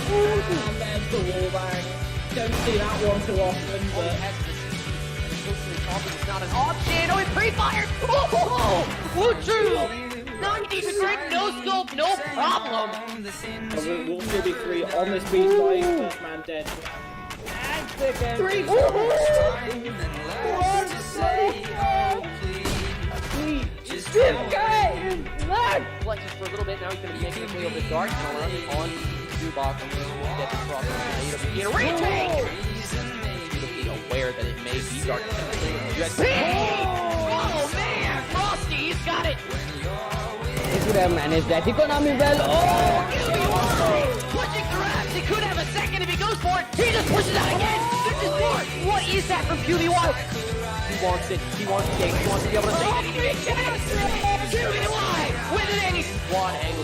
And there's the wallbang. Don't see that one too often, but... It's not an option. Oh, it pre-fired. Oh, true. 90% no scope, no problem. Will still be 3 on this beat fight. First man dead. And second. 3. Flexes for a little bit. Now he's going to be making his way over the dark. On Zubok. Get the cross. And a retake. Aware that it may be dark. Oh man, Frosty, he's got it. He could have managed that economy well. Oh, pushing through abs. He could have a second if he goes for it. He just pushes out again. This is more. What is that from QB1? He wants it. He wants the game. He wants to be able to say QB1 with an ace. One angle.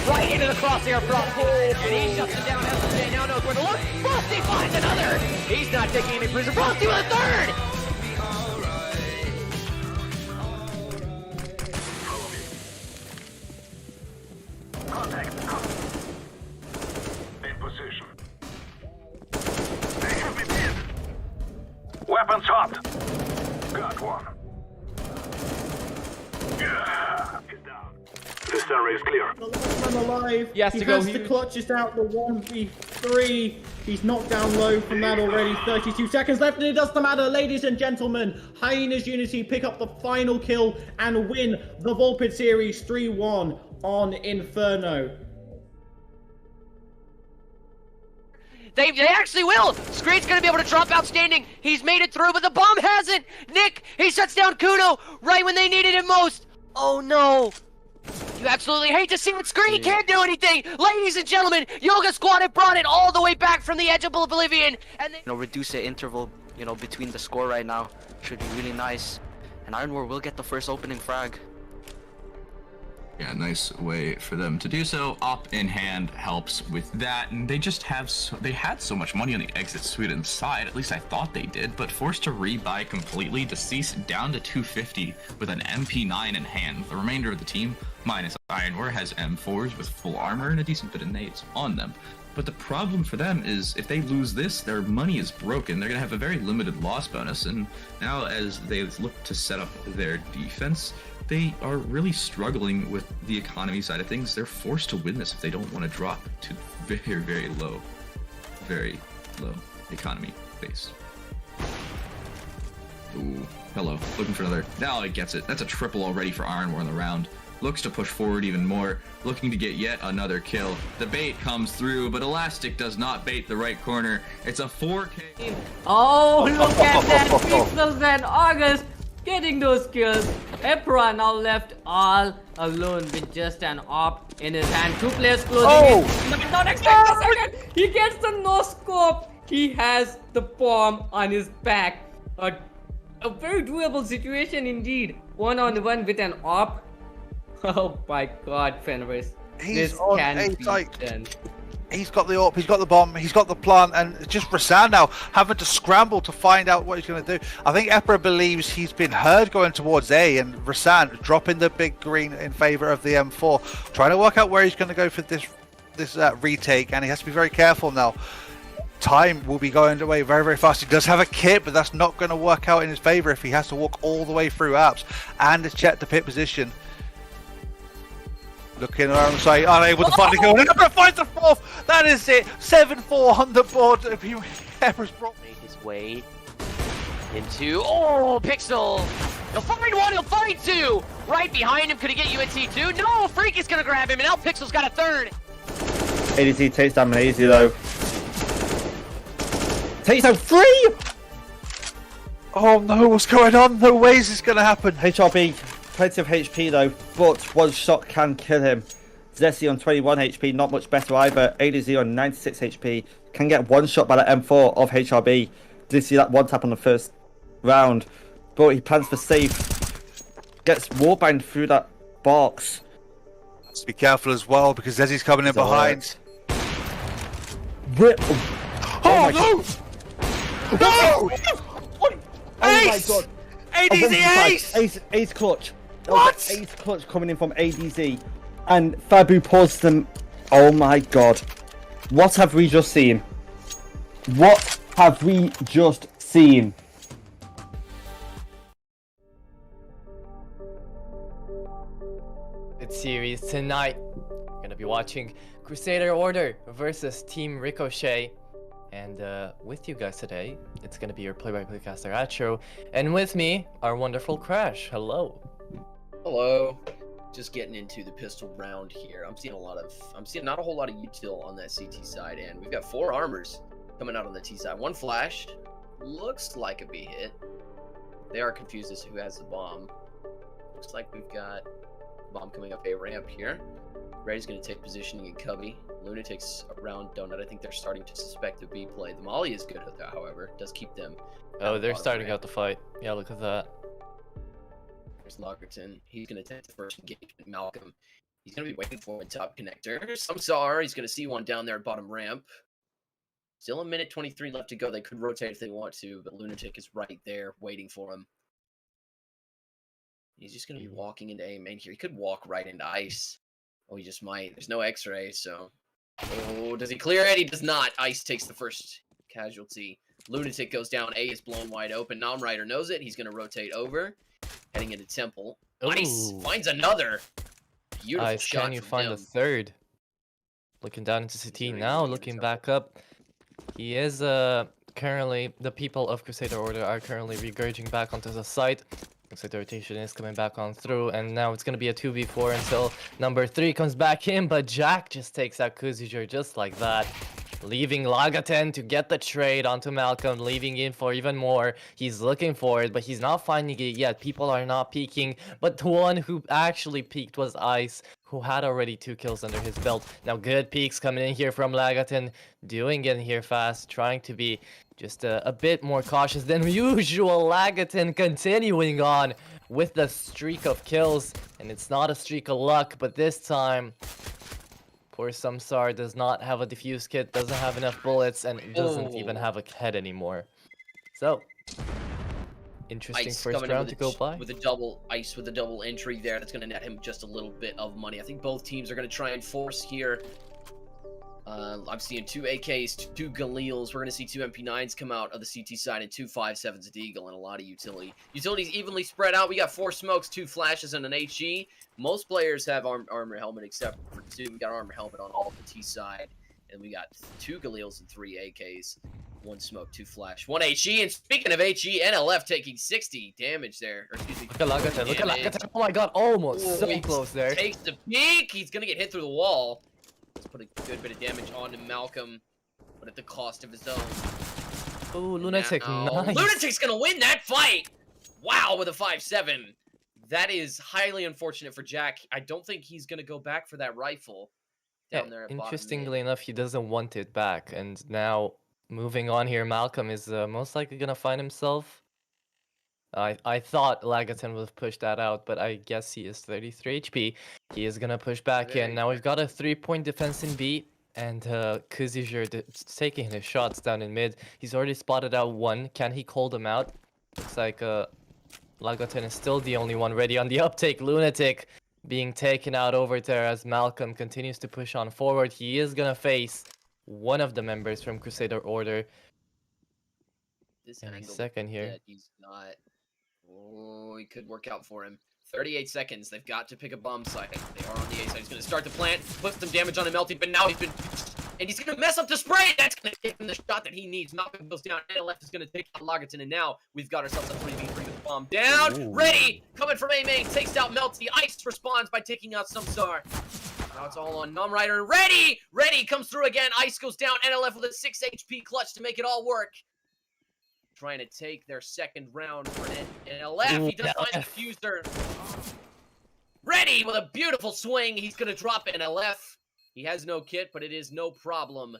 Right into the crosshair Frosty. And he shuts it down. SJ now knows where to look. Frosty finds another. He's not taking any prison. Frosty with a third. Contact. In position. They have me pinned. Weapons hot. Got one. Yeah. He's down. This area is clear. The last man alive. He has to go. The clutches out the 1v3. He's knocked down low from that already. 32 seconds left, and it doesn't matter, ladies and gentlemen. Hyenas Unity pick up the final kill and win the Volpid Series 3-1 on Inferno. They actually will! Screed's gonna be able to drop outstanding. He's made it through, but the bomb hasn't! Nick, he shuts down Kuno right when they needed him most! Oh no! You You absolutely hate to see it. Screen can't do anything. Ladies and gentlemen, Yoga Squad have brought it all the way back from the edge of Oblivion. And they Reduce the interval, between the score right now. Should be really nice. And Iron War will get the first opening frag. Yeah, nice way for them to do so. Op in hand helps with that, and they just have they had so much money on the exit Sweden side, at least I thought they did, but forced to rebuy completely, Deceased down to 250 with an MP9 in hand. The remainder of the team, minus Iron War, has M4s with full armor and a decent bit of nades on them. But the problem for them is if they lose this, their money is broken. They're going to have a very limited loss bonus, and now as they look to set up their defense, they are really struggling with the economy side of things. They're forced to win this if they don't want to drop to very low economy base. Ooh, hello. Looking for another. Now it gets it. That's a triple already for Iron War in the round. Looks to push forward even more, looking to get yet another kill. The bait comes through, but Elastic does not bait the right corner. It's a 4K. Oh, look at that! Pixels and August getting those kills. Epra now left all alone with just an op in his hand. Two players closing in. Not expect a second. He gets the no scope. He has the bomb on his back. A very doable situation indeed. 1-on-1 with an op. Oh my god, Fenris. He's This on can a be like done. he's got the AWP, he's got the bomb, he's got the plant, and it's just Rasan now having to scramble to find out what he's going to do. I think Epra believes he's been heard going towards A, and Rasan dropping the big green in favor of the M4, trying to work out where he's going to go for this retake, and he has to be very careful now. Time will be going away very fast. He does have a kit, but that's not going to work out in his favor if he has to walk all the way through apps and check the pit position. Looking around, say unable to find a kill. Epra finds the fourth. That is it. 7-4 on the board. Epra's brought made his way into Pixel. He'll find one. He'll find two. Right behind him. Could he get UNT2? No. Freak is gonna grab him, and now Pixel's got a third. ADC takes down Manazy though. Takes down 3! Oh no, what's going on? No ways it's going to happen. HRB, plenty of HP though, but one shot can kill him. Zessie on 21 HP, not much better either. ADZ on 96 HP, can get one shot by the M4 of HRB. Did see that one tap on the first round, but he plans for safe. Gets warbanged through that box. Let's be careful as well because Zezzie's coming in behind. Rip. Oh no! No! Oh my Ace! god. ADZ Ace! Ace clutch. What? Ace clutch coming in from ADZ. And Fabu paused them. Oh my god. What have we just seen? What have we just seen? It's series tonight. We're gonna be watching Crusader Order versus Team Ricochet. And with you guys today, it's gonna be your play-by-play caster Atro, and with me, our wonderful Crash. Hello. Hello. Just getting into the pistol round here. I'm seeing not a whole lot of util on that CT side, and we've got 4 armors coming out on the T side. 1 flash. Looks like a B hit. They are confused as to who has the bomb. Looks like we've got bomb coming up A ramp here. Red's going to take positioning in Cubby. Lunatic's around Donut. I think they're starting to suspect a B play. The Molly is good, however. Does keep them. Oh, they're starting out the fight. Yeah, look at that. There's Lockerton. He's going to take the first engagement. Malcolm. He's going to be waiting for a top connector. Some SAR. He's going to see one down there at bottom ramp. Still a minute 23 left to go. They could rotate if they want to, but Lunatic is right there waiting for him. He's just going to be walking into A main here. He could walk right into Ice. Oh, he just might. There's no X-ray, so... Oh, does he clear it? He does not. Ice takes the first casualty. Lunatic goes down. A is blown wide open. Nomrider knows it. He's going to rotate over. Heading into Temple. Ooh. Ice finds another. Beautiful Ice, shot can you from find him. the third? Looking down into CT now, looking back up. He is currently, the people of Crusader Order are currently regurging back onto the site. Looks like the rotation is coming back on through, and now it's going to be a 2v4 until number 3 comes back in, but Jack just takes out Kuziger just like that. leaving Lagaten to get the trade onto Malcolm, leaving in for even more. He's looking for it, but he's not finding it yet. People are not peeking, but the one who actually peeked was Ice, who had already 2 kills under his belt. Now good peeks coming in here from Lagaten, doing it here fast, trying to be just a bit more cautious than usual. Lagaten continuing on with the streak of kills, and it's not a streak of luck, but this time poor Samsar does not have a defuse kit, doesn't have enough bullets, and doesn't even have a head anymore. So, interesting Ice first coming in round to go by. with a double Ice with a double entry there. That's going to net him just a little bit of money. I think both teams are going to try and force here. I'm seeing 2 AKs, 2 Galeals. We're going to see 2 MP9s come out of the CT side and 2 5.7s at Eagle and a lot of utility. Utilities evenly spread out. We got 4 smokes, 2 flashes, and an HE. Most players have armor helmet except for 2. We got armor helmet on all the T side. And we got 2 Galeals and 3 AKs. 1 smoke, 2 flash, 1 HE. And speaking of HE, NLF taking 60 damage there. Or excuse me. Look at Lagaten, look at Lagaten. Oh my god, almost so close there. Takes the peek. He's going to get hit through the wall. Let's put a good bit of damage onto Malcolm, but at the cost of his own. Ooh, Lunatic, nice. Lunatic's gonna win that fight! Wow, with a 5.7. That is highly unfortunate for Jack. I don't think he's gonna go back for that rifle down there at bottom Interestingly mid. enough, he doesn't want it back, and now moving on here, Malcolm is most likely gonna find himself. I thought Lagaten would have pushed that out, but I guess he is 33 HP. He is gonna push back in. Now we've got a 3-point defense in B, and Crusader taking his shots down in mid. He's already spotted out 1. Can he call them out? Looks like Lagaten is still the only one ready on the uptake. Lunatic being taken out over there as Malcolm continues to push on forward. He is gonna face one of the members from Crusader Order. This Any angle, second here. yeah, he's not. Oh, he could work out for him. 38 seconds. They've got to pick a bomb site. They are on the A side. He's going to start the plant, put some damage on him, Melty, but now he's been... And he's going to mess up the spray! That's going to give him the shot that he needs. Malcolm goes down. NLF is going to take out Lagaten, and now we've got ourselves a 3v3 with the bomb down. Ooh. Ready! Coming from A main. Takes out Melty. Ice responds by taking out Samsar. Now it's all on Numb Rider. Ready! Ready! Comes through again. Ice goes down. NLF with a 6 HP clutch to make it all work. Trying to take their second round for NLF. He does find the fuser. Ready with a beautiful swing. He's going to drop NLF. He has no kit, but it is no problem.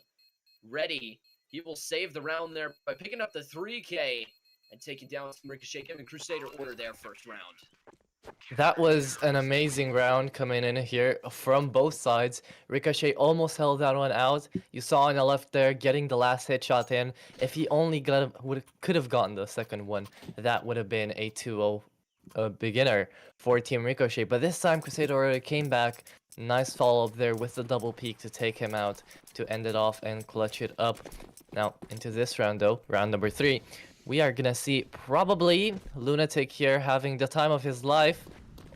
Ready. He will save the round there by picking up the 3K and taking down some Ricochet, giving Crusader Order their first round. That was an amazing round coming in here from both sides. Ricochet almost held that one out. You saw on the left there getting the last headshot in. If he only could have gotten the second one, that would have been a 2-0 beginner for Team Ricochet. But this time Crusader Order came back. Nice follow-up there with the double peek to take him out, to end it off and clutch it up. Now, into this round though, round number 3. We are gonna see probably Lunatic here having the time of his life,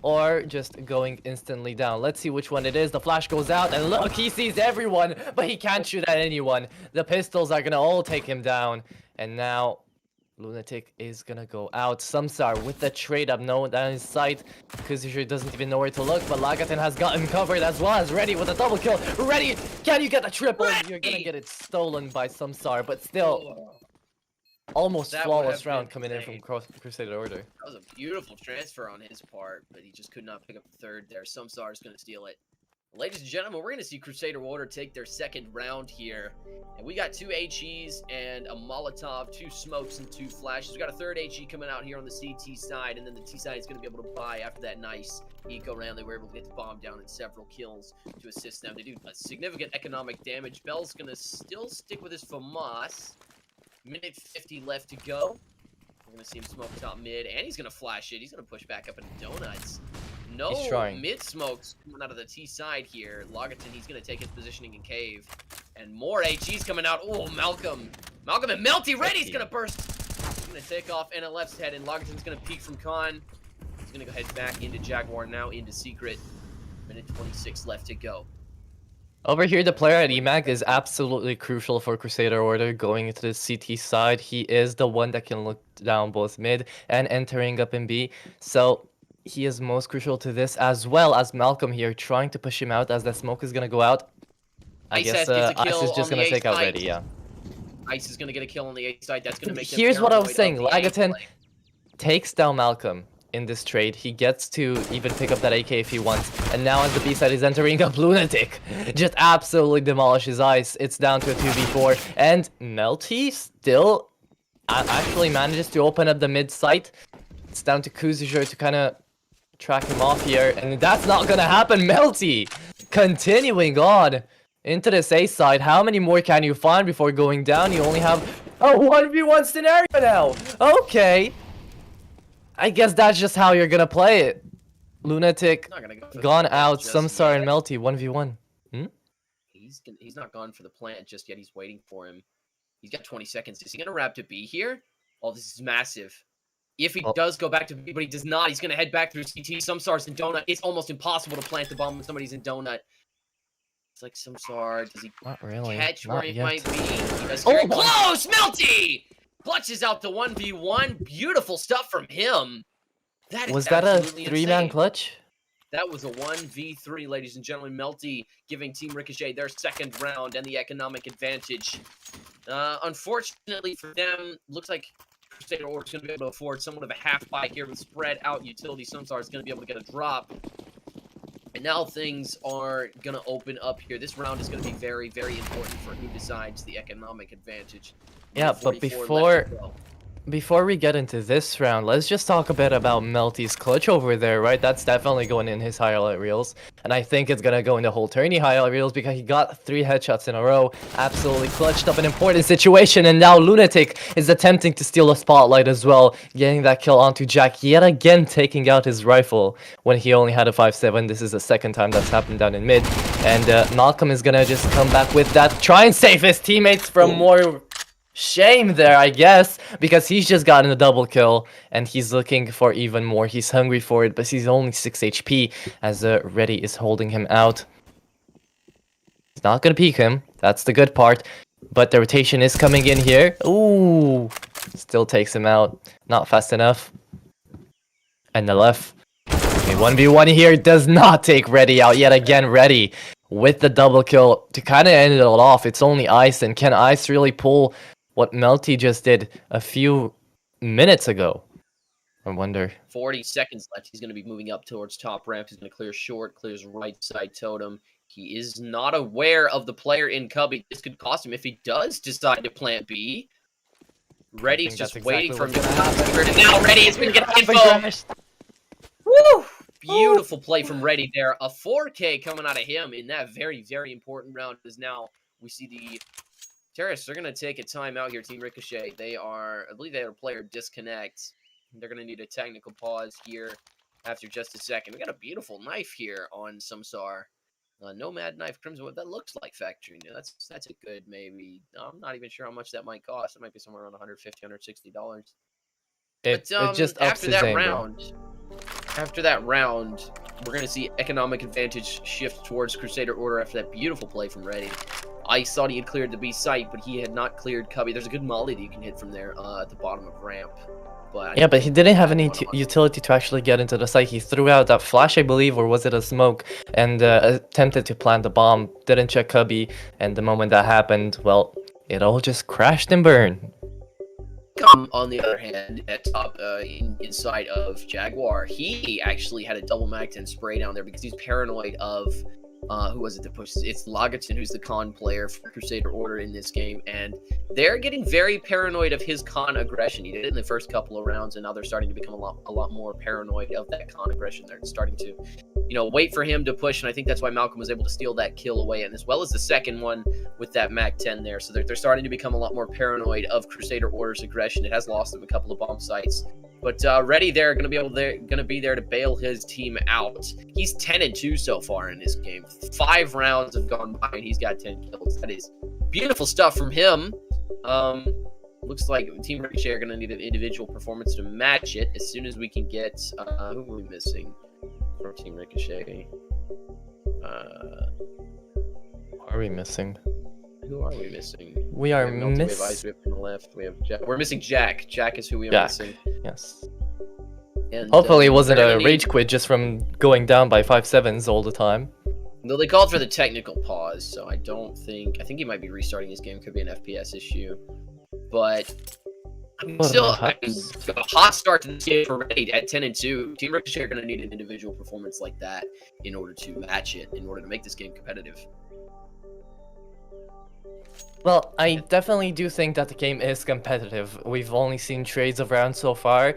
or just going instantly down. Let's see which one it is. The flash goes out, and look, he sees everyone, but he can't shoot at anyone. The pistols are gonna all take him down, and now Lunatic is gonna go out. Samsar with the trade up, no one down his sight. Crusader doesn't even know where to look, but Lagaten has gotten covered as well as Ready with a double kill. Ready, can you get the triple? You're gonna get it stolen by Samsar, but still. Almost flawless round coming in from Crusader Order. That was a beautiful transfer on his part, but he just could not pick up the third there. Samsar is going to steal it. Ladies and gentlemen, we're going to see Crusader Order take their second round here. And we got 2 HEs and a Molotov, 2 smokes, and 2 flashes. We got a third HE coming out here on the CT side, and then the T side is going to be able to buy after that nice eco round. They were able to get the bomb down and several kills to assist them. They do a significant economic damage. Bell's going to still stick with his FAMAS. Minute 50 left to go. We're going to see him smoke top mid, and he's going to flash it. He's going to push back up into Donuts. No mid smokes coming out of the T side here. Lagaten, he's going to take his positioning in cave. And more HEs coming out. Oh, Malcolm. Malcolm and Melty Ready. He's going to burst. He's going to take off NLF's head, and Lagaten's going to peek from Con. He's going to go head back into Jaguar, now into Secret. Minute 26 left to go. Over here, the player at EMAG is absolutely crucial for Crusader Order going into the CT side. He is the one that can look down both mid and entering up in B. So he is most crucial to this, as well as Malcolm here trying to push him out as the smoke is going to go out. I guess gets a Ice kill is just on gonna the take A out side. Ready, yeah. Ice is gonna get a kill on the A side. That's gonna make them Here's what I was paranoid saying. of the A Lagatin play. takes down Malcolm in this trade. He gets to even pick up that AK if he wants. And now as the B side is entering up, Lunatic just absolutely demolishes Ice. It's down to a 2v4. And Melty still actually manages to open up the mid site. It's down to Crusader to kind of track him off here. And that's not going to happen. Melty continuing on into this A side. How many more can you find before going down? You only have a 1v1 scenario now. Okay. I guess that's just how you're gonna play it. Lunatic Not gonna go for the gone plant out. just Samsar and yet. Melty 1v1. He's not gone for the plant just yet. He's waiting for him. He's got 20 seconds. Is he gonna wrap to B here? Oh, this is massive. If he does go back to B, but he does not, he's gonna head back through CT. Samsar's in donut. It's almost impossible to plant the bomb when somebody's in donut. It's like Samsar. Does he Not really. catch where Not he yet. might be? He does Oh very my- close. Melty clutches out the 1v1. Beautiful stuff from him. That is Was that a absolutely 3-man insane. clutch? That was a 1v3, ladies and gentlemen. Melty giving Team Ricochet their second round and the economic advantage. Unfortunately for them, looks like Crusader Order is going to be able to afford somewhat of a half buy here with spread out utility. Samsar is going to be able to get a drop. And now things are going to open up here. This round is going to be very, very important for who decides the economic advantage. Yeah, but 44 left to go. before we get into this round, let's just talk a bit about Melty's clutch over there, right? That's definitely going in his highlight reels. And I think it's going to go in the whole tourney highlight reels because he got 3 headshots in a row. Absolutely clutched up an important situation. And now Lunatic is attempting to steal a spotlight as well. Getting that kill onto Jack, yet again taking out his rifle when he only had a 5.7. This is the second time that's happened down in mid. And Malcolm is going to just come back with that. Try and save his teammates from more shame there, I guess, because he's just gotten a double kill and he's looking for even more. He's hungry for it, but he's only 6 HP as Ready is holding him out. He's not gonna peek him, that's the good part, but the rotation is coming in here. Ooh, still takes him out, not fast enough. And the left, okay, 1v1 here does not take Ready out yet again. Ready with the double kill to kind of end it all off. It's only Ice, and can Ice really pull what Melty just did a few minutes ago? I wonder. 40 seconds left. He's going to be moving up towards top ramp. He's going to clear short, clears right side totem. He is not aware of the player in Cubby. This could cost him if he does decide to plant B. Ready's just waiting for him to stop. And now Ready is going to get info. Woo! Beautiful play from Ready there. A 4K coming out of him in that very, very important round. As now we see the Terrorists are going to take a timeout here, Team Ricochet. They are, I believe they had a player disconnect. They're going to need a technical pause here after just a second. We got a beautiful knife here on Samsar. Nomad knife, Crimson. What that looks like factory. That's a good maybe. I'm not even sure how much that might cost. It might be somewhere around $150, $160. It just ups after his that aim, bro. round, we're going to see economic advantage shift towards Crusader Order after that beautiful play from Ready. Ice thought he had cleared the B site, but he had not cleared Cubby. There's a good molly that you can hit from there at the bottom of ramp. But Yeah, but he didn't have any utility to actually get into the site. He threw out that flash, I believe, or was it a smoke, and attempted to plant the bomb. Didn't check Cubby, and the moment that happened, well, it all just crashed and burned. On the other hand, at top inside of Jaguar, he actually had a double Mac-10 spray down there because he's paranoid of who was it that pushed? It's Lagatin, who's the con player for Crusader Order in this game, and they're getting very paranoid of his con aggression. He did it in the first couple of rounds, and now they're starting to become a lot more paranoid of that con aggression. They're starting to, wait for him to push, and I think that's why Malcolm was able to steal that kill away, and as well as the second one with that Mac-10 there. So they're starting to become a lot more paranoid of Crusader Order's aggression. It has lost them a couple of bomb sites. But Ready there, gonna be there to bail his team out. He's 10-2 so far in this game. 5 rounds have gone by and he's got 10 kills. That is beautiful stuff from him. Looks like Team Ricochet are gonna need an individual performance to match it. As soon as we can get who are we missing from Team Ricochet? Are we missing? Who are we missing? We are We have Ice, we have from the left. We have Jack. We're missing Jack. Jack is who we are missing. Yes. And, Hopefully it wasn't we're a gonna rage quit just from going down by 5-7s all the time. Though they called for the technical pause, so I think he might be restarting his game. Could be an FPS issue, but I mean, still, a hot start to this game for Ready at 10-2. Team Ricochet are going to need an individual performance like that in order to match it, in order to make this game competitive. Well, I definitely do think that the game is competitive. We've only seen trades of rounds so far.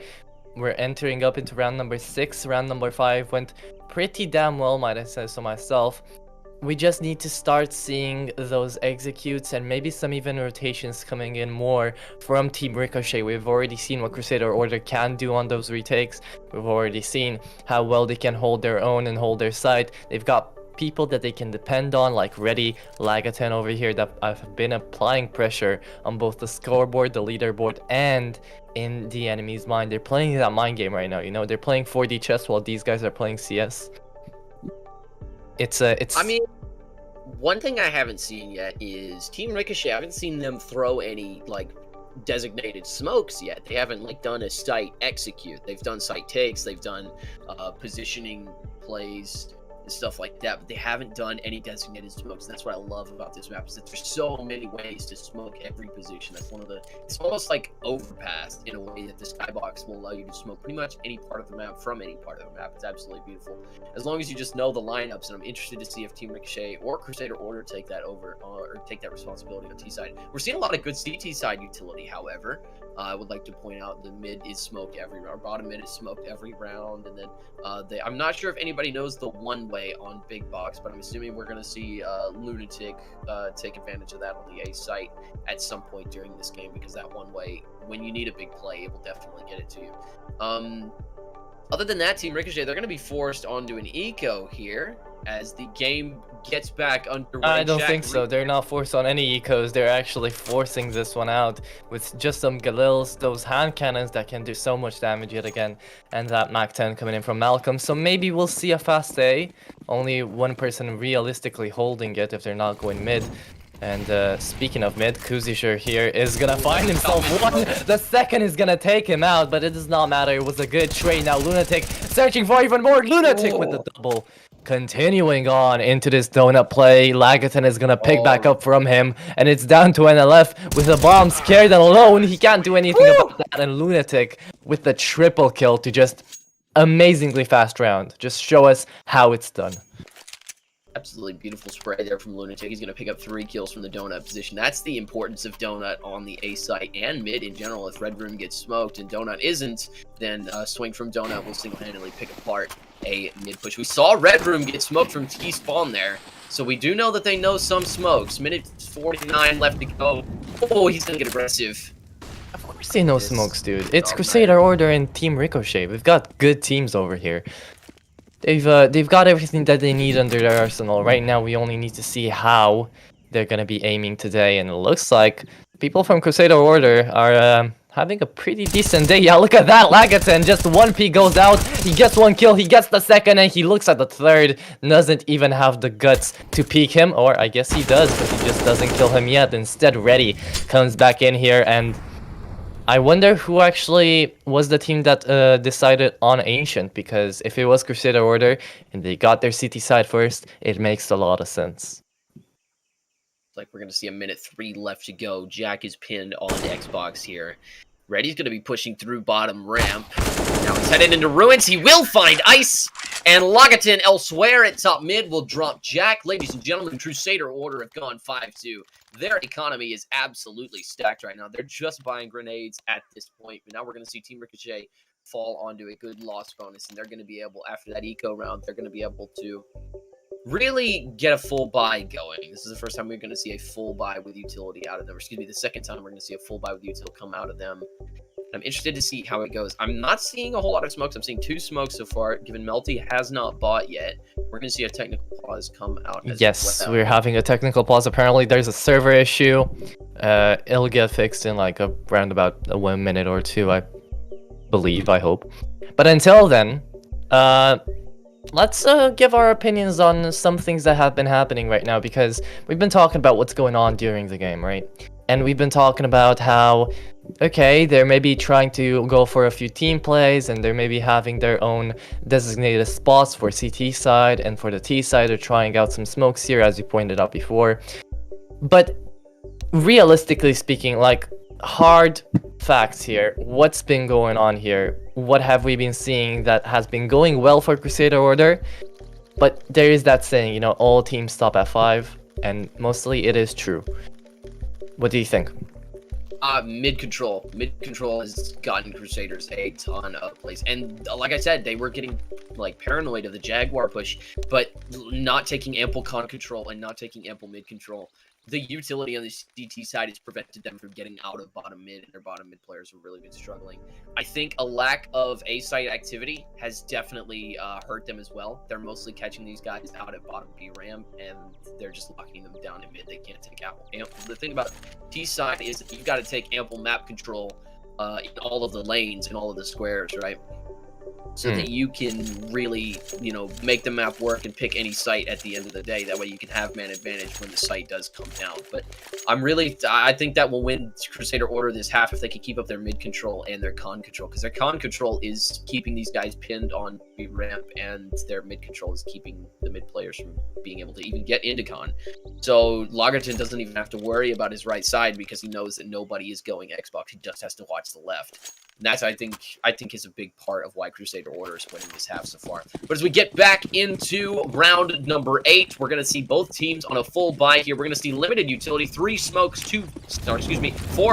We're entering up into round number 6. Round number 5 went pretty damn well, might I say so myself. We just need to start seeing those executes and maybe some even rotations coming in more from Team Ricochet. We've already seen what Crusader Order can do on those retakes. We've already seen how well they can hold their own and hold their side. They've got people that they can depend on, like Ready, Lagaten over here, that have been applying pressure on both the scoreboard, the leaderboard, and in the enemy's mind. They're playing that mind game right now, you know? They're playing 4D chess while these guys are playing CS. I mean, one thing I haven't seen yet is Team Ricochet. I haven't seen them throw any like designated smokes yet. They haven't like done a site execute. They've done site takes. They've done positioning plays and stuff like that, but they haven't done any designated smokes. And that's what I love about this map, is that there's so many ways to smoke every position. That's it's almost like overpass in a way that the skybox will allow you to smoke pretty much any part of the map from any part of the map. It's absolutely beautiful. As long as you just know the lineups, and I'm interested to see if Team Ricochet or Crusader Order take that over, or take that responsibility on T side. We're seeing a lot of good CT side utility, however. I would like to point out the mid is smoked every round, bottom mid is smoked every round, and then I'm not sure if anybody knows the one way on Big Box, but I'm assuming we're going to see Lunatic take advantage of that on the A site at some point during this game, because that one way, when you need a big play, it will definitely get it to you. Other than that, Team Ricochet, they're going to be forced onto an eco here as the game gets back underway. I don't think so. They're not forced on any ecos. They're actually forcing this one out with just some Galils, those hand cannons that can do so much damage yet again, and that Mac 10 coming in from Malcolm. So maybe we'll see a fast A. Only one person realistically holding it if they're not going mid. And speaking of mid, Crusader here is gonna find himself one. The second is gonna take him out, but it does not matter. It was a good trade. Now Lunatic searching for even more. Lunatic with the double. Continuing on into this donut play, Lagaten is gonna pick back up from him, and it's down to NLF with the bomb scared and alone. He can't do anything about that, and Lunatic with the triple kill to just amazingly fast round. Just show us how it's done. Absolutely beautiful spray there from Lunatic. He's going to pick up 3 kills from the donut position. That's the importance of donut on the A site and mid in general. If Red Room gets smoked and donut isn't, then Swing from donut will single-handedly pick apart a mid push. We saw Red Room get smoked from T-spawn there, so we do know that they know some smokes. Minute 49 left to go. Oh, he's going to get aggressive. Of course they know smokes, dude. It's Crusader Order and Team Ricochet. We've got good teams over here. They've got everything that they need under their arsenal. Right now, we only need to see how they're gonna be aiming today, and it looks like people from Crusader Order are having a pretty decent day. Yeah, look at that, Lagaten, just 1P goes out, he gets 1 kill, he gets the second, and he looks at the third, doesn't even have the guts to peek him, or I guess he does, but he just doesn't kill him yet. Instead, Ready comes back in here, and I wonder who actually was the team that decided on Ancient, because if it was Crusader Order and they got their CT side first, it makes a lot of sense. Like we're going to see a minute 3 left to go. Jack is pinned on the Xbox here. Ready's going to be pushing through bottom ramp. Now he's headed into Ruins. He will find Ice. And Lagaten elsewhere at top mid will drop Jack. Ladies and gentlemen, Crusader Order have gone 5-2. Their economy is absolutely stacked right now. They're just buying grenades at this point. But now we're going to see Team Ricochet fall onto a good loss bonus. And they're going to be able, after that eco round, they're going to be able to really get a full buy going. This is the first time we're going to see a full buy with utility out of them. Excuse me, the second time we're going to see a full buy with utility come out of them. I'm interested to see how it goes. I'm not seeing a whole lot of smokes. I'm seeing 2 smokes so far, given Melty has not bought yet. We're going to see a technical pause come out as yes, well. We're having a technical pause. Apparently, there's a server issue. It'll get fixed in like around about 1 minute or 2, I believe, I hope. But until then, let's give our opinions on some things that have been happening right now, because we've been talking about what's going on during the game, right? And we've been talking about how, okay, they're maybe trying to go for a few team plays, and they're maybe having their own designated spots for CT side, and for the T side, they're trying out some smokes here, as you pointed out before. But realistically speaking, like, hard facts here, what's been going on here? What have we been seeing that has been going well for Crusader Order? But there is that saying, you know, all teams stop at 5, and mostly it is true. What do you think? Mid control. Mid control has gotten Crusaders a ton of plays, and like I said, they were getting like paranoid of the Jaguar push, but not taking ample con control and not taking ample mid control. The utility on the CT side has prevented them from getting out of bottom mid, and their bottom mid players have really been struggling. I think a lack of A site activity has definitely hurt them as well. They're mostly catching these guys out at bottom B ramp, and they're just locking them down in mid. They can't take ample. The thing about T side is that you've got to take ample map control in all of the lanes and all of the squares, right? So that you can really, you know, make the map work and pick any site at the end of the day. That way you can have man advantage when the site does come down. But I think that will win Crusader Order this half if they can keep up their mid control and their con control. Because their con control is keeping these guys pinned on B ramp, and their mid control is keeping the mid players from being able to even get into con. So Logerton doesn't even have to worry about his right side because he knows that nobody is going Xbox. He just has to watch the left. And that's, I think is a big part of why Crusader Order is winning this half so far. But as we get back into round number 8, we're going to see both teams on a full buy here. We're going to see limited utility, 4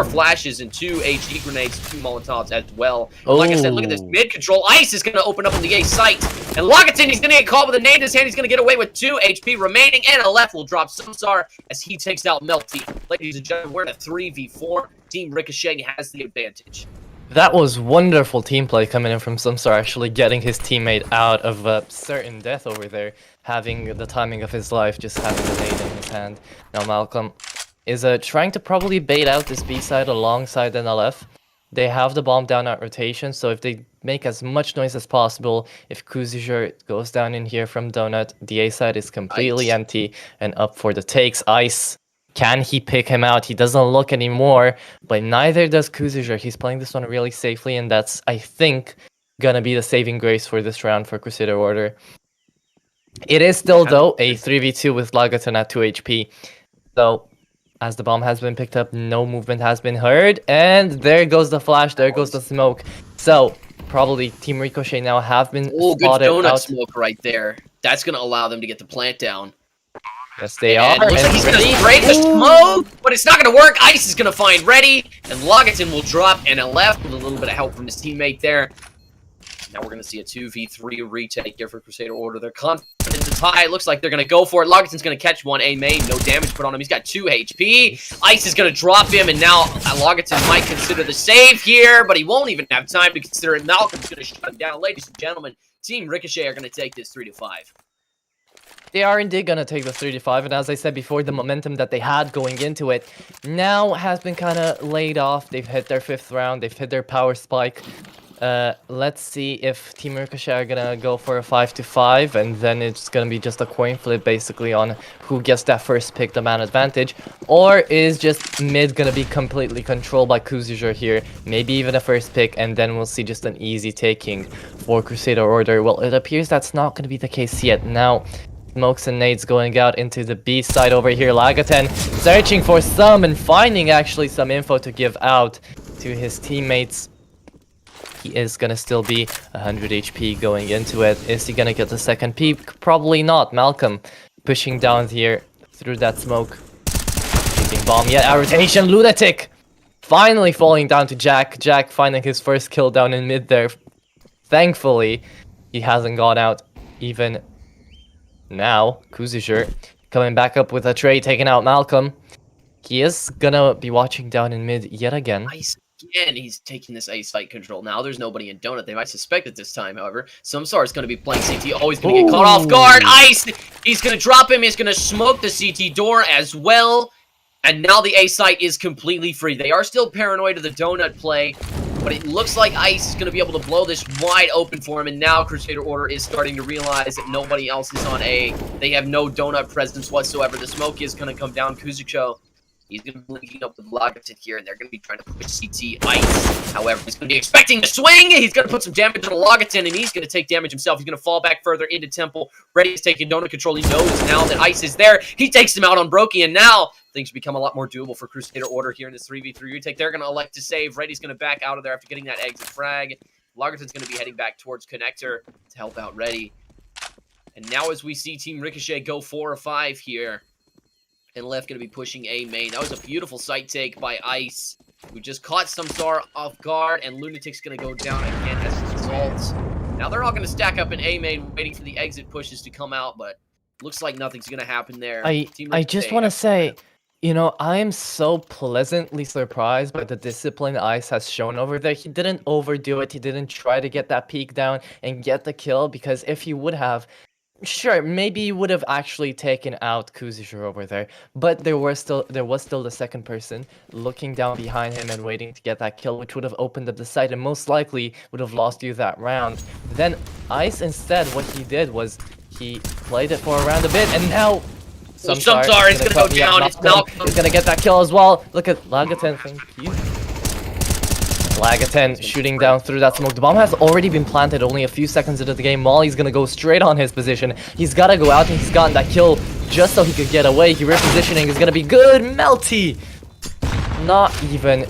flashes and 2 HE grenades, 2 Molotovs as well. And like I said, look at this mid control. Ice is going to open up on the A site. And Logerton, he's going to get caught with a nade in his hand. He's going to get away with 2 HP remaining. And a left will drop Samsar as he takes out Melty. Ladies and gentlemen, we're in a 3v4. Team Ricochet has the advantage. That was wonderful team play coming in from Samsar, actually getting his teammate out of a certain death over there, having the timing of his life, just having the nade in his hand. Now Malcolm is trying to probably bait out this B side alongside NLF. They have the bomb down at rotation, so if they make as much noise as possible, if Crusader goes down in here from Donut, the A side is completely empty and up for the takes. Ice, can he pick him out? He doesn't look anymore, but neither does Crusader. He's playing this one really safely, and that's, I think, gonna be the saving grace for this round for Crusader Order. It is still, though, a 3v2 with Logerton at 2 HP. So, as the bomb has been picked up, no movement has been heard, and there goes the flash, there goes the smoke. So, probably Team Ricochet now have been spotted good donut out. smoke right there. That's gonna allow them to get the plant down. Yes, they are. Looks like he's gonna spray the smoke, but it's not gonna work. Ice is gonna find Ready, and Logerton will drop and a left with a little bit of help from his teammate there. Now we're gonna see a 2v3 retake here for Crusader Order. They're confident to tie. It looks like they're gonna go for it. Logerton's gonna catch one. A main, no damage put on him. He's got 2 HP. Ice is gonna drop him, and now Logerton might consider the save here, but he won't even have time to consider it. Malcolm's gonna shut him down. Ladies and gentlemen, Team Ricochet are gonna take this 3-5. They are indeed going to take the 3-5, and as I said before, the momentum that they had going into it now has been kind of laid off. They've hit their 5th round, they've hit their power spike. Let's see if Team Ricochet are going to go for a 5-5, and then it's going to be just a coin flip basically on who gets that first pick, the man advantage. Or is just mid going to be completely controlled by Crusader here, maybe even a first pick, and then we'll see just an easy taking for Crusader Order. Well, it appears that's not going to be the case yet. Now, smokes and nades going out into the B side over here. Logerton searching for some and finding actually some info to give out to his teammates. He is gonna still be 100 HP going into it. Is he gonna get the second peak? Probably not. Malcolm pushing down here through that smoke. Taking bomb yet. Rotation. Lunatic finally falling down to Jack. Jack finding his first kill down in mid there. Thankfully, he hasn't gone out even now. Crusader coming back up with a trade, taking out Malcolm. He is gonna be watching down in mid yet again. Ice again, he's taking this A site control. Now there's nobody in Donut. They might suspect it this time, however. Samsar is going to be playing CT. Always going to get caught off guard. Ice, he's going to drop him. He's going to smoke the CT door as well. And now the A site is completely free. They are still paranoid of the Donut play, But it looks like Ice is going to be able to blow this wide open for him, and now Crusader Order is starting to realize that nobody else is on A. They have no donut presence whatsoever. The smoke is going to come down. Kuzucho, he's going to be linking up with Lagatin here, and they're going to be trying to push CT Ice. However, he's going to be expecting to swing. He's going to put some damage on Lagatin, and he's going to take damage himself. He's going to fall back further into Temple. Ready is taking donut control. He knows now that Ice is there. He takes him out on Brokey, and now things become a lot more doable for Crusader Order here in this 3v3 retake. They're going to elect to save. Reddy's going to back out of there after getting that exit frag. Lagatin's going to be heading back towards Connector to help out Reddy. And now as we see Team Ricochet go 4 or 5 here, and Left going to be pushing A main. That was a beautiful site take by Ice, who just caught Samsar off guard, and Lunatic's going to go down again as a result. Now they're all going to stack up in A main, waiting for the exit pushes to come out, but looks like nothing's going to happen there. I just want to say, you know, I am so pleasantly surprised by the discipline Ice has shown over there. He didn't overdo it. He didn't try to get that peek down and get the kill, because if he would have, sure, maybe he would have actually taken out Kuzushiro over there, but there was still the second person looking down behind him and waiting to get that kill, which would have opened up the site and most likely would have lost you that round. Then Ice, instead, what he did was he played it for around a bit, and now Samsar is going to go down. It's Malcolm. He's going to get that kill as well. Look at Lagatin. Thank you. Lagatin shooting down through that smoke. The bomb has already been planted only a few seconds into the game. Molly's going to go straight on his position. He's got to go out, and he's gotten that kill just so he could get away. He repositioning is going to be good. Melty! Not even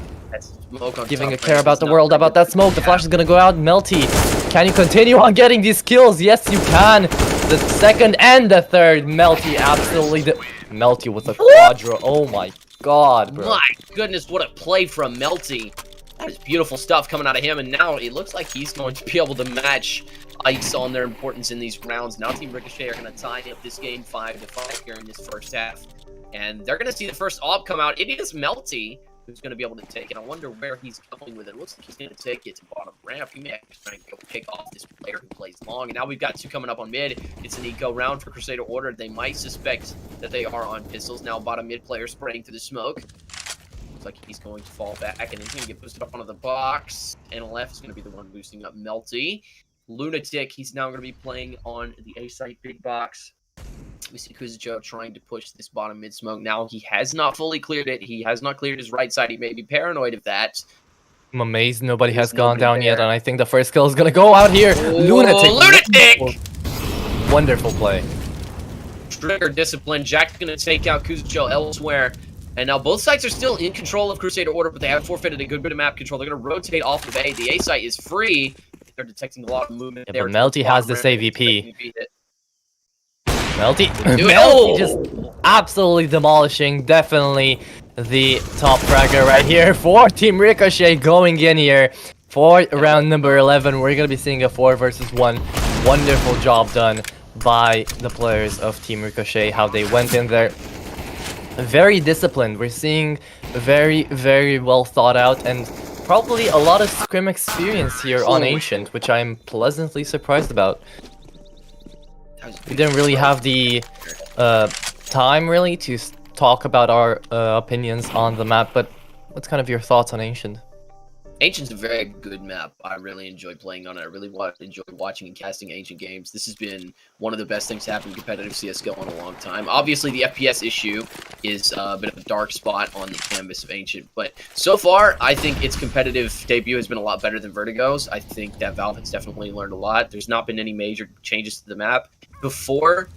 giving a care about the world, about that smoke. The flash is going to go out. Melty, can you continue on getting these kills? Yes, you can. The second and the third. Melty absolutely... Melty with a quadra. Oh my god, bro. My goodness, what a play from Melty. That is beautiful stuff coming out of him, and now it looks like he's going to be able to match Ice on their importance in these rounds. Now Team Ricochet are going to tie up this game 5-5 here in this first half, and they're going to see the first AWP come out. It is Melty who's going to be able to take it. I wonder where he's going with it. It looks like he's going to take it to bottom ramp. He may actually try and go pick off this player who plays long, and now we've got 2 coming up on mid. It's an eco round for Crusader Order. They might suspect that they are on pistols. Now bottom mid player spraying through the smoke. Looks like he's going to fall back, and he's going to get boosted up onto the box. And Left is going to be the one boosting up Melty. Lunatic, he's now going to be playing on the A site big box. We see Kuzucho trying to push this bottom mid smoke. Now he has not fully cleared it. He has not cleared his right side. He may be paranoid of that. I'm amazed nobody has gone down yet, and I think the first kill is going to go out here. Lunatic! Wonderful play. Trigger discipline. Jack's going to take out Kuzucho elsewhere. And now both sides are still in control of Crusader Order, but they have forfeited a good bit of map control. They're going to rotate off of A. The A site is free. They're detecting a lot of movement there. But Melty has this AVP. Melty just absolutely demolishing. Definitely the top fragger right here for Team Ricochet going in here for round number 11. We're going to be seeing a 4 versus 1. Wonderful job done by the players of Team Ricochet, how they went in there. Very disciplined. We're seeing very, very well thought out and probably a lot of scrim experience here on Ancient, which I'm pleasantly surprised about. We didn't really have the time really to talk about our opinions on the map, but what's kind of your thoughts on Ancient? Ancient's a very good map. I really enjoy playing on it. I really enjoy watching and casting Ancient games. This has been one of the best things to happen in competitive CSGO in a long time. Obviously, the FPS issue is a bit of a dark spot on the canvas of Ancient, but so far, I think its competitive debut has been a lot better than Vertigo's. I think that Valve has definitely learned a lot. There's not been any major changes to the map. Before,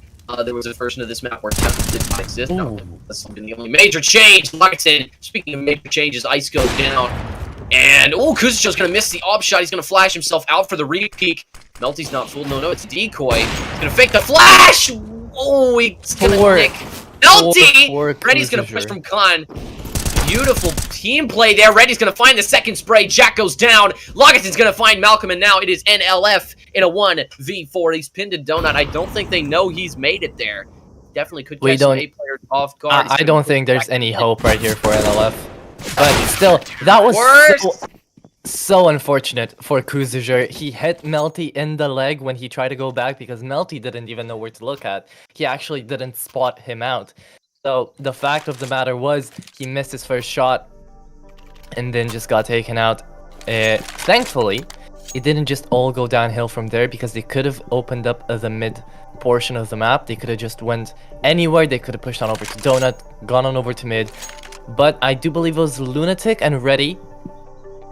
there was a version of this map where Temple did not exist. Now, that's been the only major change. Lagatin, speaking of major changes, Ice goes down. And, Kuzucho's going to miss the AWP shot. He's going to flash himself out for the re-peek. Melty's not fooled. No, it's a decoy. He's going to fake the flash! Oh, he's going to nick Melty! Reddy's going to push from Khan. Beautiful team play there. Reddy's going to find the second spray. Jack goes down. Lagatin's going to find Malcolm, and now it is NLF in a 1v4. He's pinned to Donut. I don't think they know he's made it there. Definitely could catch some A players off guard. I don't think there's any hope right here for NLF. But still, that was so unfortunate for Crusader. He hit Melty in the leg when he tried to go back because Melty didn't even know where to look at. He actually didn't spot him out. So the fact of the matter was he missed his first shot and then just got taken out. Thankfully, it didn't just all go downhill from there because they could have opened up the mid portion of the map. They could have just went anywhere. They could have pushed on over to Donut, gone on over to mid. But I do believe it was Lunatic and Reddy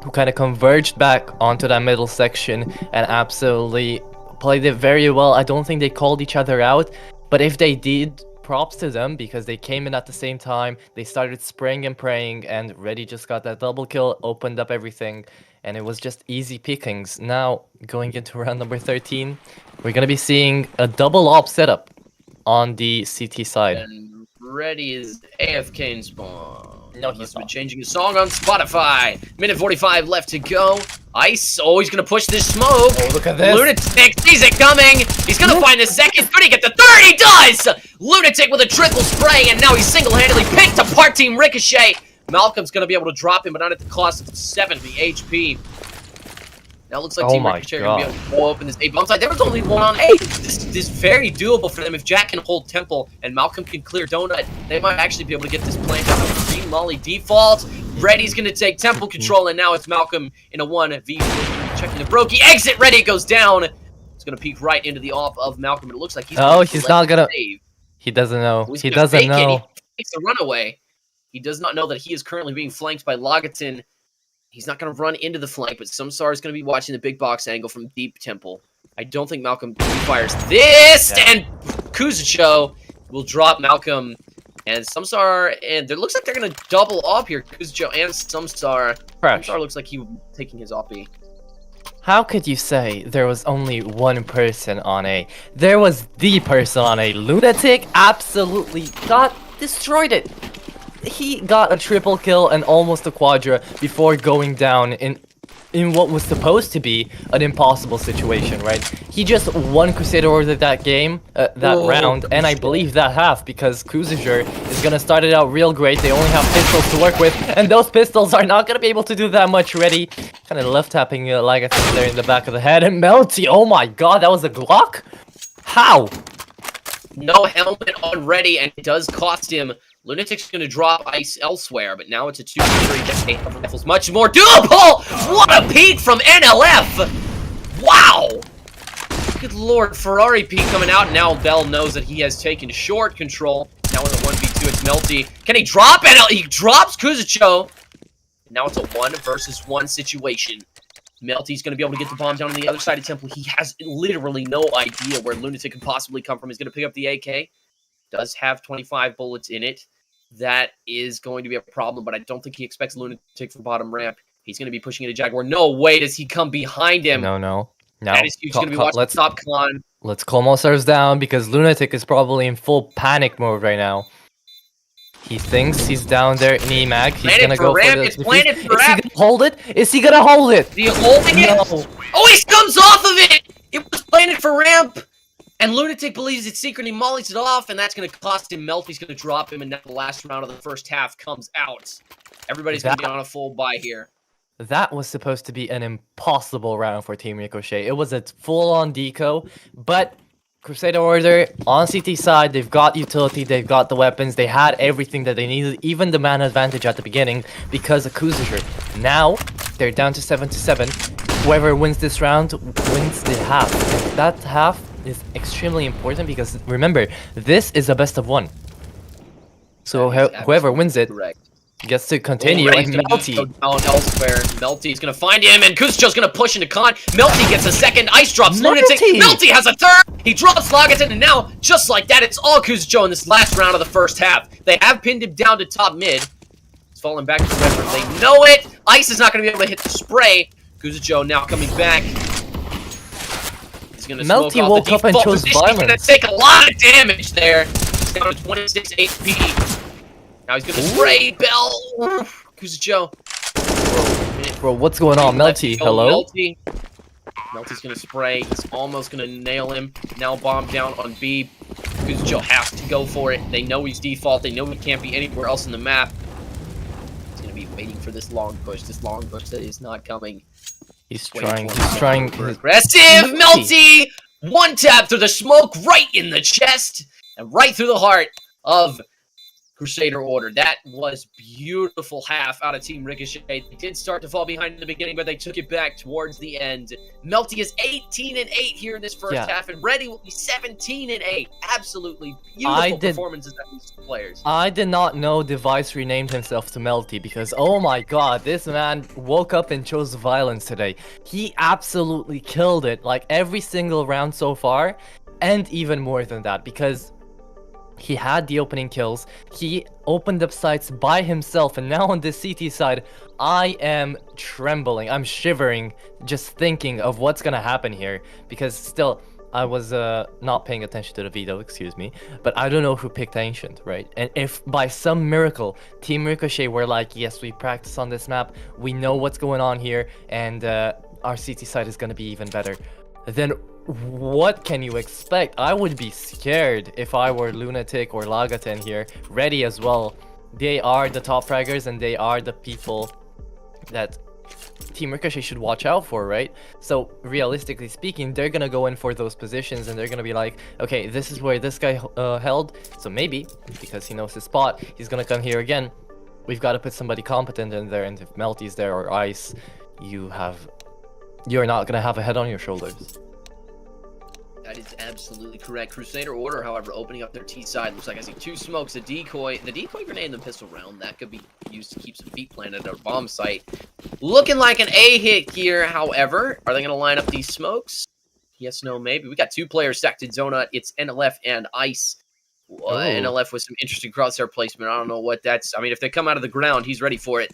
who kind of converged back onto that middle section and absolutely played it very well. I don't think they called each other out, but if they did, props to them because they came in at the same time. They started spraying and praying, and Reddy just got that double kill, opened up everything, and it was just easy pickings. Now, going into round number 13, we're going to be seeing a double op setup on the CT side. And Reddy is AFK in spawn. No, He's been changing his song on Spotify. Minute 45 left to go. Ice, oh, he's gonna push this smoke. Oh, look at this. Lunatic sees it coming. He's gonna find the second. Could he get the third? He does! Lunatic with a triple spray, and now he's single-handedly picked apart Team Ricochet. Malcolm's gonna be able to drop him, but not at the cost of 70 HP. Now it looks like Team Ricochet are going to be able to blow open this A bomb side. There was only one on A. This is very doable for them. If Jack can hold Temple and Malcolm can clear Donut, they might actually be able to get this plant out of Green Molly default. Reddy's going to take Temple control, and now it's Malcolm in a 1v4. Checking the Brokey. Exit. Reddy goes down. It's going to peek right into the off of Malcolm, but it looks like he's he's not going to... He doesn't know. He doesn't know. He takes the runaway. He does not know that he is currently being flanked by Logaton. He's not going to run into the flank, but Sumsar is going to be watching the big box angle from deep Temple. I don't think Malcolm fires this, and Kuzucho will drop Malcolm. And Sumsar, and it looks like they're going to double up here, Kuzucho and Sumsar. Sumsar looks like he's taking his op-B. How could you say there was only one person on A? There was the person on A. Lunatic absolutely destroyed it. He got a triple kill and almost a quadra before going down in what was supposed to be an impossible situation, right? He just won Crusader Order that game, that round, and I believe that half, because Crusader is gonna start it out real great. They only have pistols to work with, and those pistols are not gonna be able to do that much. Reddy kind of left tapping like I think there in the back of the head, and Melty, oh my god, that was a Glock? How? No helmet on Reddy, and it does cost him. Lunatic's going to drop Ice elsewhere, but now it's a 2-3 rifles. Much more doable! What a peek from NLF! Wow! Good lord, Ferrari peek coming out. Now Bell knows that he has taken short control. Now in the 1v2, it's Melty. Can he drop NL? He drops Kuzucho. Now it's a 1-versus-1 situation. Melty's going to be able to get the bomb down on the other side of Temple. He has literally no idea where Lunatic could possibly come from. He's going to pick up the AK. Does have 25 bullets in it. That is going to be a problem, but I don't think he expects Lunatic from bottom ramp. He's going to be pushing into Jaguar. No way does he come behind him. No. That is huge. He's going to be watching top con. Let's calm ourselves down because Lunatic is probably in full panic mode right now. He thinks he's down there in EMAG. He's going to go for the... It's planted for Is he going to hold it? Is he going to hold it? Is he holding it? Oh, he comes off of it! It was planted for ramp! And Lunatic believes it's secret, he mollies it off, and that's going to cost him. Melty's going to drop him, and now the last round of the first half comes out. Everybody's going to be on a full buy here. That was supposed to be an impossible round for Team Ricochet. It was a full-on deco, but Crusader Order, on CT side, they've got utility, they've got the weapons, they had everything that they needed, even the man advantage at the beginning, because of Crusader. Now, they're down to 7-7. Whoever wins this round wins the half. And that half is extremely important because remember, this is a best of 1. So whoever wins it gets to continue. And Melty down elsewhere. Melty's gonna find him, and Kuzucho's gonna push into con. Melty gets a second. Ice drops Lunatic. Melty has a third. He drops Logaton, and now just like that, it's all Kuzucho in this last round of the first half. They have pinned him down to top mid. He's falling back to the river. They know it. Ice is not gonna be able to hit the spray. Kuzucho now coming back. He's gonna Melty woke up and chose violence. He's gonna take a lot of damage there. He's down to 26 HP. Now he's gonna spray Bell. Kuzucho. Bro, what's going on? Melty, hello? Melty's gonna spray. He's almost gonna nail him. Now bomb down on B. Kuzucho has to go for it. They know he's default. They know he can't be anywhere else in the map. He's gonna be waiting for this long push. This long push that is not coming. He's trying. Aggressive Melty! One tap through the smoke, right in the chest, and right through the heart of Crusader Order. That was beautiful half out of Team Ricochet. They did start to fall behind in the beginning, but they took it back towards the end. Melty is 18-8 here in this first half, and Reddy will be 17-8. Absolutely beautiful performances by these players. I did not know Device renamed himself to Melty because, oh my god, this man woke up and chose violence today. He absolutely killed it, like every single round so far, and even more than that, because he had the opening kills, he opened up sites by himself, and now on the CT side, I am trembling, I'm shivering just thinking of what's gonna happen here, because still, I was not paying attention to the video, excuse me, but I don't know who picked Ancient, right? And if by some miracle, Team Ricochet were like, yes, we practice on this map, we know what's going on here, and our CT side is gonna be even better, then what can you expect? I would be scared if I were Lunatic or Lagaten here. Ready as well. They are the top fraggers and they are the people that Team Ricochet should watch out for, right? So realistically speaking, they're gonna go in for those positions and they're gonna be like, okay, this is where this guy held, so maybe, because he knows his spot, he's gonna come here again. We've got to put somebody competent in there, and if Melty's there or Ice, you're not gonna have a head on your shoulders. That is absolutely correct. Crusader Order, however, opening up their T side. Looks like I see 2 smokes, a decoy. The decoy grenade and the pistol round, that could be used to keep some feet planted at a bomb site. Looking like an A hit here, however. Are they going to line up these smokes? Yes, no, maybe. We got 2 players stacked in Donut. It's NLF and Ice. NLF with some interesting crosshair placement. I don't know what that's... I mean, if they come out of the ground, he's ready for it.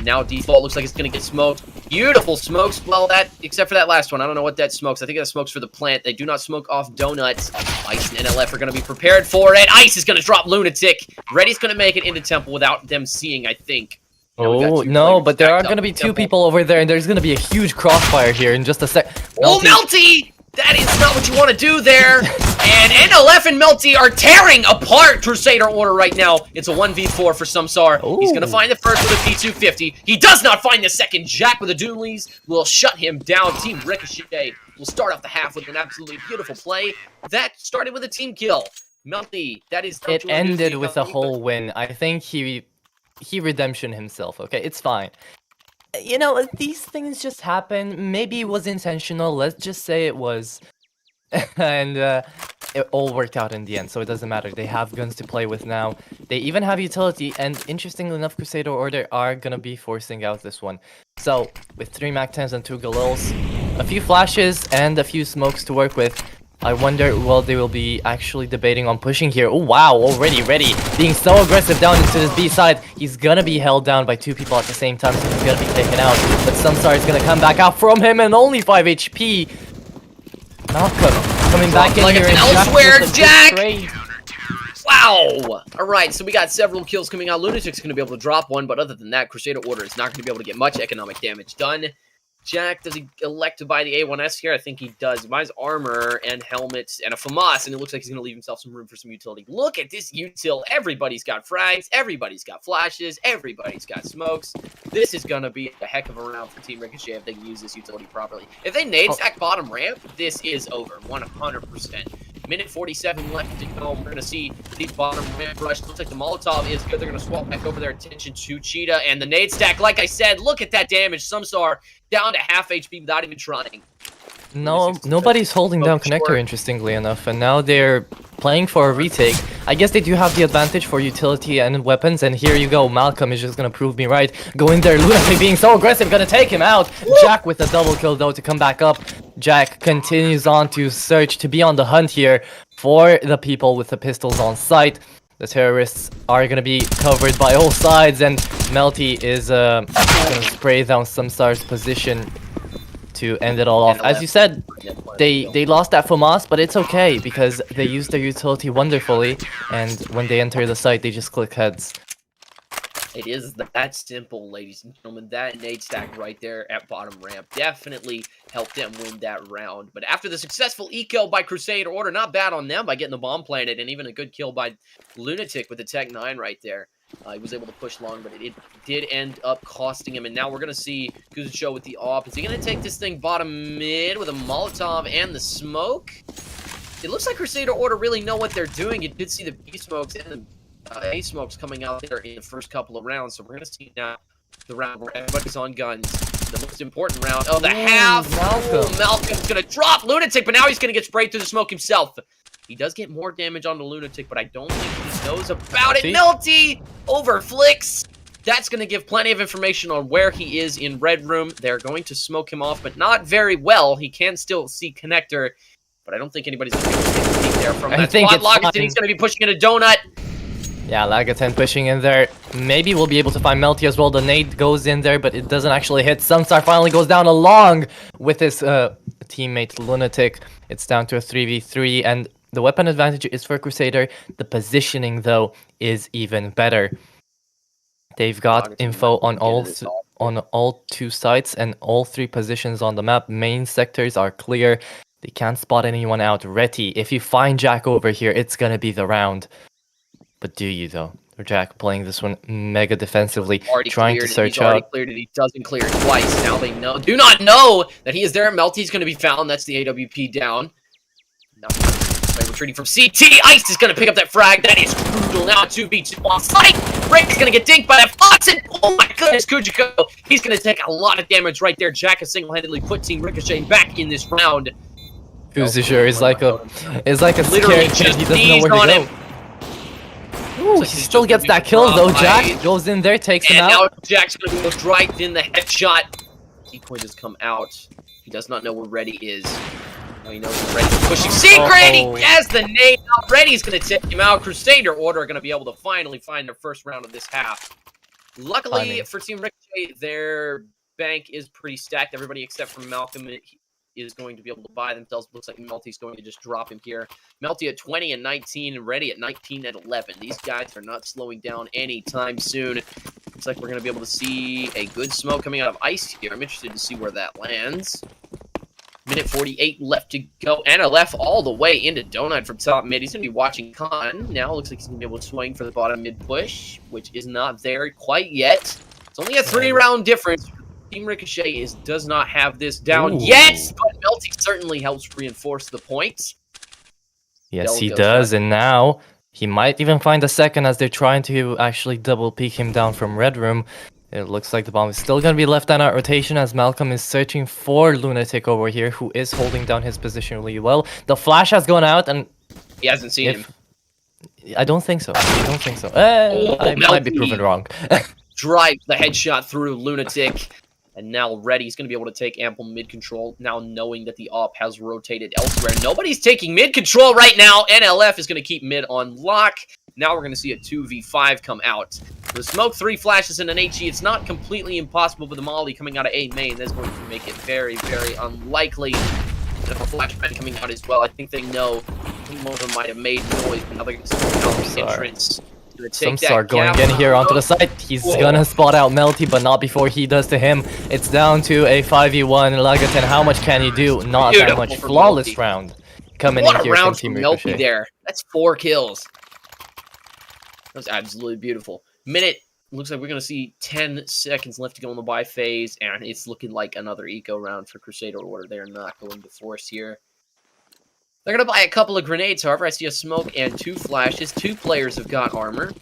Now default looks like it's going to get smoked. Beautiful smokes. Well, except for that last one. I don't know what that smokes. I think that smokes for the plant. They do not smoke off donuts. Ice and NLF are going to be prepared for it. Ice is going to drop Lunatic. Reddy's going to make it into Temple without them seeing, I think. Oh, no, but there are going to be 2 people over there, and there's going to be a huge crossfire here in just a sec. Oh, Melty! That is not what you want to do there. And NLF and Melty are tearing apart Crusader Order right now. It's a 1v4 for Samsar. Ooh. He's going to find the first with a P250. He does not find the second. Jack with the Doonleys will shut him down. Team Ricochet will start off the half with an absolutely beautiful play. That started with a team kill. Melty, that is... It ended with a whole win. I think he redemption himself, okay? It's fine. You know, these things just happen. Maybe it was intentional. Let's just say it was. And it all worked out in the end, so it doesn't matter. They have guns to play with now. They even have utility, and interestingly enough, Crusader Order are gonna be forcing out this one. So, with 3 MAC-10s and 2 Galils, a few flashes and a few smokes to work with, I wonder, well, they will be actually debating on pushing here. Oh, wow, already ready. Being so aggressive down into this B side. He's gonna be held down by 2 people at the same time, so he's gonna be taken out. But Samsar is gonna come back out from him, and only 5 HP. Malcolm coming back in like here. Elsewhere, Jack! Wow! Alright, so we got several kills coming out. Lunatic's gonna be able to drop one, but other than that, Crusader Order is not gonna be able to get much economic damage done. Jack, does he elect to buy the A1S here? I think he does. He buys armor and helmets and a FAMAS, and it looks like he's going to leave himself some room for some utility. Look at this util. Everybody's got frags. Everybody's got flashes. Everybody's got smokes. This is going to be a heck of a round for Team Ricochet if they can use this utility properly. If they nade stack bottom ramp, this is over. 100%. Minute 47 left to go. We're going to see the bottom ramp rush. Looks like the Molotov is good. They're going to swap back over their attention to Cheetah and the nade stack. Like I said, look at that damage. Samsar down to half HP without even trying. No, nobody's holding down connector, interestingly enough, and now they're playing for a retake. I guess they do have the advantage for utility and weapons, and here you go. Malcolm is just gonna prove me right. Going there, Lunatic being so aggressive, gonna take him out. Jack with a double kill though to come back up. Jack continues on to search, to be on the hunt here for the people with the pistols on site. The terrorists are gonna be covered by all sides, and Melty is gonna spray down Samsar's position to end it all off. As you said, they lost that FAMAS, but it's okay because they used their utility wonderfully, and when they enter the site, they just click heads. It is that simple, ladies and gentlemen. That nade stack right there at bottom ramp definitely helped them win that round. But after the successful E-kill by Crusader Order, not bad on them by getting the bomb planted, and even a good kill by Lunatic with the Tech 9 right there. He was able to push long, but it did end up costing him. And now we're going to see Crusader with the AWP. Is he going to take this thing bottom mid with a Molotov and the smoke? It looks like Crusader Order really know what they're doing. You did see the B smokes and the A-Smoke's coming out there in the first couple of rounds, so we're going to see now the round where everybody's on guns. The most important round of the half. Malcolm. Malcolm's going to drop Lunatic, but now he's going to get sprayed through the smoke himself. He does get more damage on the Lunatic, but I don't think he knows about it. Melty over Flicks. That's going to give plenty of information on where he is in Red Room. They're going to smoke him off, but not very well. He can still see Connector, but I don't think anybody's going to be able to get the peek there from that spot. Lagaton, he's going to be pushing in a donut. Yeah, Lagaton pushing in there. Maybe we'll be able to find Melty as well. The nade goes in there, but it doesn't actually hit. Sunstar finally goes down along with his teammate Lunatic. It's down to a 3v3, and the weapon advantage is for Crusader. The positioning, though, is even better. They've got info on all two sites and all three positions on the map. Main sectors are clear. They can't spot anyone out. Retty, if you find Jack over here, it's gonna be the round. But do you, though? Jack playing this one mega defensively, trying to search out. He's already cleared it. He doesn't clear it twice. Now they do not know that he is there. Melty's going to be found. That's the AWP down. Now retreating from CT. Ice is going to pick up that frag. That is brutal. Now 2v2 on site. Rick is going to get dinked by that Foxen. Oh my goodness, Kujiko. He's going to take a lot of damage right there. Jack has single-handedly put Team Ricochet back in this round. Crusader is like a scared kid. He doesn't know where to go. Ooh, he still gets that kill though. Jack goes in there, takes him out. And now Jack's going to be most right in the headshot. Decoy has come out. He does not know where Reddy is. Now he knows where Reddy's pushing. Secret! He has the nade out. Reddy's going to take him out. Crusader Order are going to be able to finally find their first round of this half. Luckily for Team Ricochet, their bank is pretty stacked. Everybody except for Malcolm is going to be able to buy themselves. Looks like Melty's going to just drop him here. Melty at 20 and 19, and Reddy at 19 and 11. These guys are not slowing down anytime soon. Looks like we're going to be able to see a good smoke coming out of Ice here. I'm interested to see where that lands. Minute 48 left to go. Anna left all the way into Donut from top mid. He's going to be watching Khan. Now looks like he's going to be able to swing for the bottom mid push, which is not there quite yet. It's only a 3-round difference. Team Ricochet does not have this down yet, but Melty certainly helps reinforce the point. Yes, he does, and now he might even find a second as they're trying to actually double peek him down from Red Room. It looks like the bomb is still going to be left on out rotation as Malcolm is searching for Lunatic over here, who is holding down his position really well. The flash has gone out, and he hasn't seen him. I don't think so. I might be proven wrong. Drive the headshot through Lunatic. And now Reddy's going to be able to take ample mid control, now knowing that the AWP has rotated elsewhere. Nobody's taking mid control right now. NLF is going to keep mid on lock. Now we're going to see a 2v5 come out. The smoke, 3 flashes and an HE. It's not completely impossible, but the Molly coming out of A main, that's going to make it very, very unlikely. And a flashbang coming out as well. I think they know. I think one of them might have made noise, but now they're going to see the entrance. Sunstar going in here onto the side. He's gonna spot out Melty, but not before he does to him. It's down to a 5v1. Lagaton, how much can you do? Not that much. Flawless round coming in here from Team Ricochet. There. That's 4 kills. That was absolutely beautiful. Minute. Looks like we're going to see 10 seconds left to go in the buy phase, and it's looking like another eco round for Crusader Order. They're not going to force here. They're going to buy a couple of grenades. However, I see a smoke and 2 flashes. 2 players have got armor.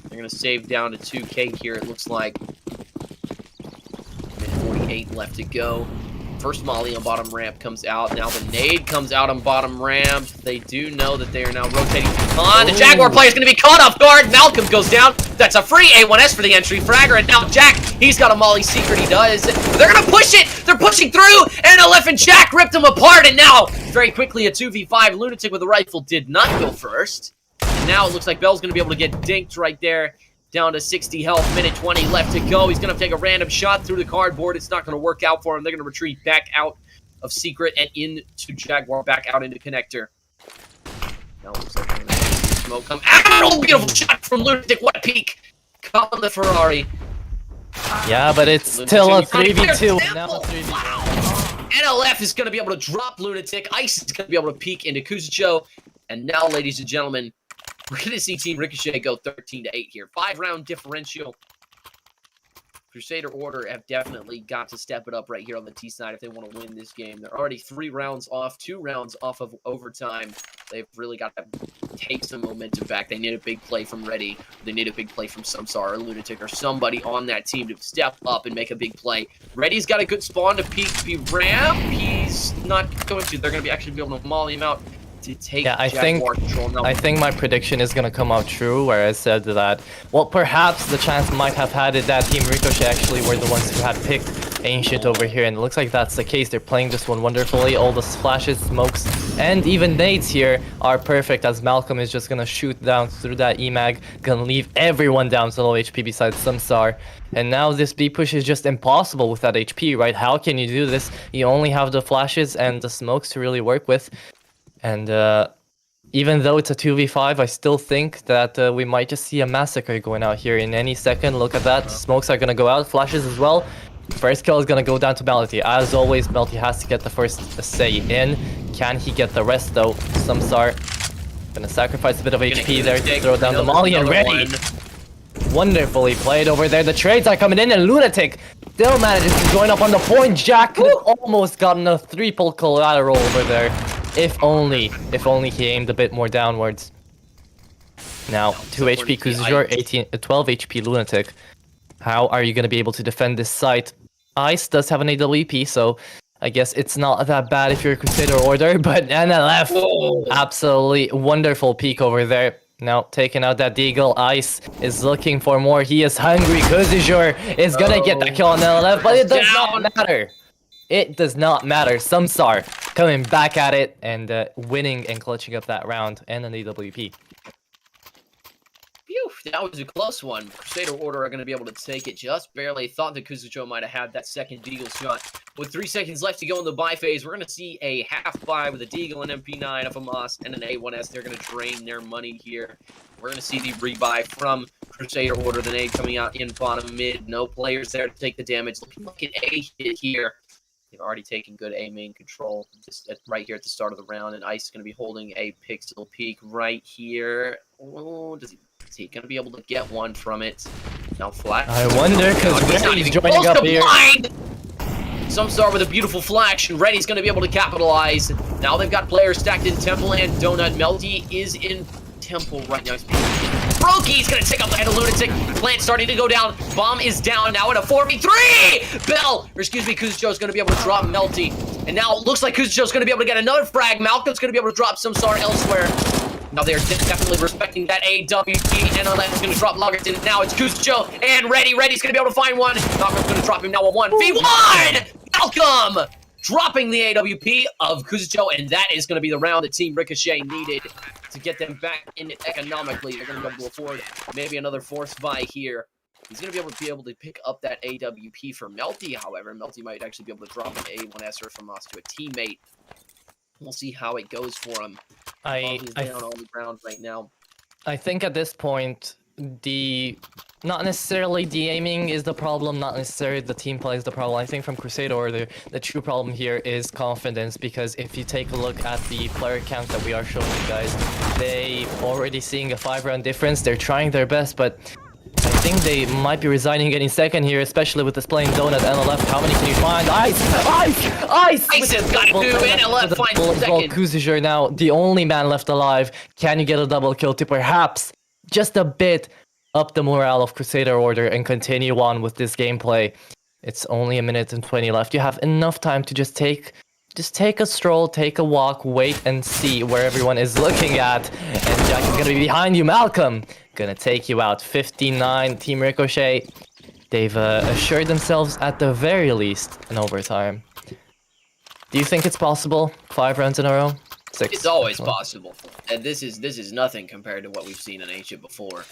They're going to save down to 2k here, it looks like. 48 left to go. First molly on bottom ramp comes out. Now the nade comes out on bottom ramp. They do know that they are now rotating on. The Jaguar player is going to be caught off guard. Malcolm goes down. That's a free A1S for the entry fragger. And now Jack, he's got a molly secret. He does. They're going to push it. They're pushing through. NLF and Jack ripped them apart. And now, very quickly, a 2v5. Lunatic with a rifle did not go first. And now it looks like Bell's going to be able to get dinked right there. Down to 60 health, minute 20 left to go. He's going to take a random shot through the cardboard. It's not going to work out for him. They're going to retreat back out of Secret and into Jaguar, back out into Connector. Now it looks like we're going to see smoke come out. Oh, beautiful shot from Lunatic. What a peek. Colin the Ferrari. Yeah, but it's still a 3v2. Now a 3v2. Wow. NLF is going to be able to drop Lunatic. Ice is going to be able to peek into Kuzicho. And now, ladies and gentlemen, we're going to see Team Ricochet go 13-8 here. 5-round differential. Crusader Order have definitely got to step it up right here on the T side if they want to win this game. They're already 3 rounds off, 2 rounds off of overtime. They've really got to take some momentum back. They need a big play from Reddy. They need a big play from Sumsar or Lunatic or somebody on that team to step up and make a big play. Reddy's got a good spawn to peek ramp. He's not going to. They're going to be actually be able to molly him out to take Jaguar control. Now, I think my prediction is gonna come out true, where I said that, well, perhaps the chance might have had it that Team Ricochet actually were the ones who had picked Ancient over here, and it looks like that's the case. They're playing this one wonderfully. All the flashes, smokes, and even nades here are perfect, as Malcolm is just gonna shoot down through that EMAG, gonna leave everyone down to low HP besides Sumsar. And now this B push is just impossible with that HP, right? How can you do this? You only have the flashes and the smokes to really work with. And even though it's a 2v5, I still think that we might just see a massacre going out here in any second. Look at that. Smokes are going to go out. Flashes as well. First kill is going to go down to Melty. As always, Melty has to get the first say in. Can he get the rest, though? Sumsar going to sacrifice a bit of HP there to throw down the molly, and Reddy. Wonderfully played over there. The trades are coming in, and Lunatic still manages to join up on the point. Jack could have almost gotten a triple collateral over there. If only he aimed a bit more downwards. Now, 2 HP Crusader, 12 HP Lunatic. How are you going to be able to defend this site? Ice does have an AWP, so I guess it's not that bad if you're a Crusader Order, but NLF, absolutely wonderful peek over there. Now, taking out that Deagle, Ice is looking for more. He is hungry. Crusader is going to get the kill on NLF, but it does not matter. It does not matter. Sumsar coming back at it and winning and clutching up that round and an AWP. Phew, that was a close one. Crusader Order are going to be able to take it just barely. Thought that Kuzucho might have had that second Deagle shot. With 3 seconds left to go in the buy phase, we're going to see a half buy with a Deagle, an MP9 of a Moss, and an A1S. They're going to drain their money here. We're going to see the rebuy from Crusader Order. The nade coming out in bottom mid. No players there to take the damage. Looking like an A hit here. They've already taken good A main control just right here at the start of the round, and Ice is going to be holding a pixel peek right here. Oh, is he going to be able to get one from it? Now flat. I wonder, because Reddy's joining up here. Sumsar with a beautiful flash, and Reddy's going to be able to capitalize. Now they've got players stacked in Temple and Donut. Melty is in Temple right now. Brokey's gonna take out the head of Lunatic. Plant starting to go down. Bomb is down now at a 4v3. Bell, or excuse me, Kuzucho's gonna be able to drop Melty. And now it looks like Kuzucho's gonna be able to get another frag. Malcolm's gonna be able to drop Sumsar elsewhere. Now they're definitely respecting that AWP. NLF is gonna drop Luggerton. Now it's Kuzucho and Reddy. Reddy's gonna be able to find one. Malcolm's gonna drop him now a 1v1. Malcolm dropping the AWP of Kuzucho, and that is going to be the round that Team Ricochet needed to get them back in it economically. They're going to be able to afford maybe another force buy here. He's going to be able to pick up that AWP for Melty, however. Melty might actually be able to drop an A1S from us to a teammate. We'll see how it goes for him. He's down on the ground right now. I think at this point, not necessarily the aiming is the problem, not necessarily the team play is the problem. I think from Crusader Order, the true problem here is confidence, because if you take a look at the player count that we are showing you guys, they already seeing a 5-round difference. They're trying their best, but I think they might be resigning getting second here, especially with this playing Donut NLF. How many can you find? Ice! Ice has got to NLF find second. Crusader now the only man left alive. Can you get a double kill to perhaps just a bit up the morale of Crusader Order and continue on with this gameplay? It's only 1 minute and 20 left. You have enough time to just take a stroll, take a walk, wait and see where everyone is looking at. And Jack is gonna be behind you. Malcolm gonna take you out. 59 Team Ricochet. They've assured themselves at the very least an overtime. Do you think it's possible? 5 rounds in a row? 6. It's always possible, and this is nothing compared to what we've seen in Ancient before.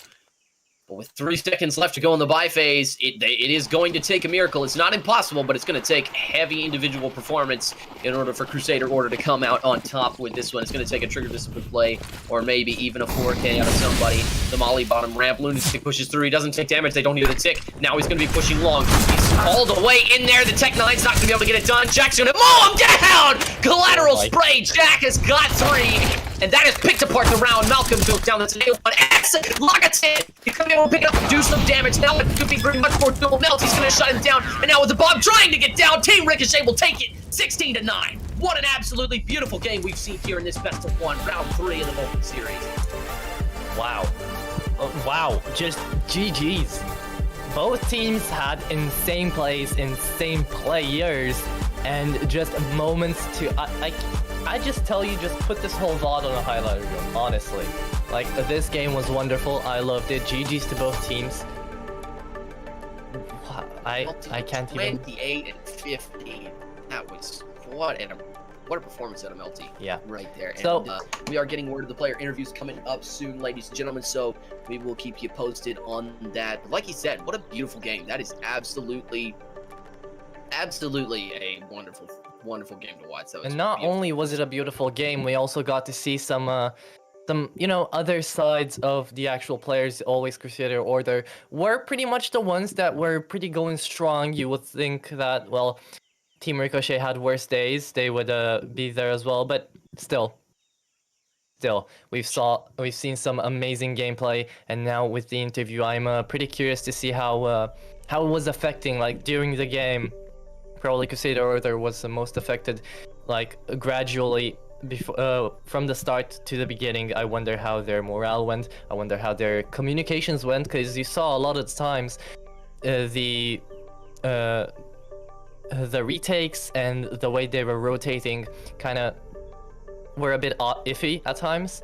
But with 3 seconds left to go in the buy phase, it is going to take a miracle. It's not impossible, but it's going to take heavy individual performance in order for Crusader Order to come out on top with this one. It's going to take a trigger discipline play, or maybe even a 4K out of somebody. The Molly bottom ramp. Lunatic pushes through. He doesn't take damage. They don't hear the tick. Now he's going to be pushing long. He's all the way in there. The Tech 9's not going to be able to get it done. Jack's going to mow him down! Collateral spray. Jack has got 3. and that is picked apart the round. Malcolm goes down the tail, but X locks it. He could be able to pick it up and do some damage. Now it could be very much more dual melt. He's going to shut him down, and now with the bomb trying to get down, Team Ricochet will take it 16-9. What an absolutely beautiful game we've seen here in this best of 1, round 3 of the Volpid series. Wow. Wow, just GG's. Both teams had insane plays, insane players, and just moments to... I just tell you, just put this whole VOD on a highlighter reel, honestly. Like, this game was wonderful, I loved it, GG's to both teams. I can't even... 28 and 15. That was... What a performance out of MLT. Yeah. Right there. And, So we are getting word of the player interviews coming up soon, ladies and gentlemen, so we will keep you posted on that. But like he said, what a beautiful game. That is absolutely a wonderful game to watch. And not only was it a beautiful game, we also got to see some other sides of the actual players. Always Crusader Order were pretty much the ones that were pretty going strong. You would think that, well, Team Ricochet had worse days, they would be there as well, but still, we've seen some amazing gameplay, and now with the interview, I'm pretty curious to see how it was affecting, like, during the game. Probably Crusader Order was the most affected, like, gradually before from the start to the beginning. I wonder how their morale went. I wonder how their communications went, because you saw a lot of times the retakes and the way they were rotating kind of were a bit iffy at times.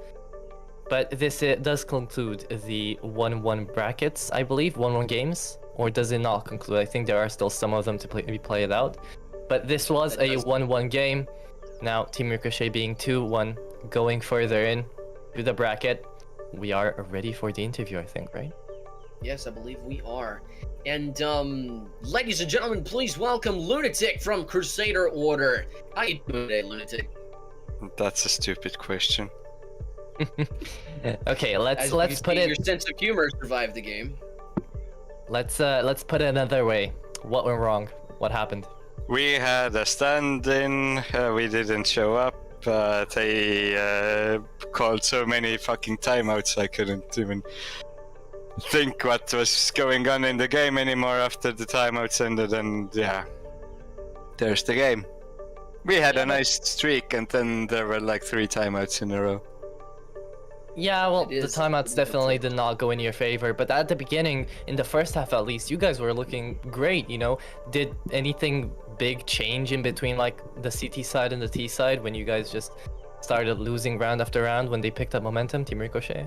But this does conclude the 1-1 brackets, I believe, 1-1 games, or does it not conclude? I think there are still some of them to be played out. But this was a 1-1 game. Now Team Ricochet being 2-1, going further in to the bracket. We are ready for the interview, I think, right? Yes, I believe we are. And, ladies and gentlemen, please welcome Lunatic from Crusader Order. How you doing today, Lunatic? That's a stupid question. Okay, let's put it... Your sense of humor survived the game. Let's put it another way. What went wrong? What happened? We had a stand-in, we didn't show up. They called so many fucking timeouts I couldn't even think what was going on in the game anymore after the timeouts ended, and yeah, there's the game. We had a nice streak, and then there were like 3 timeouts in a row. Yeah, well, the timeouts definitely did not go in your favor, but at the beginning, in the first half at least, you guys were looking great, you know? Did anything big change in between, like, the CT side and the T side when you guys just started losing round after round when they picked up momentum, Team Ricochet?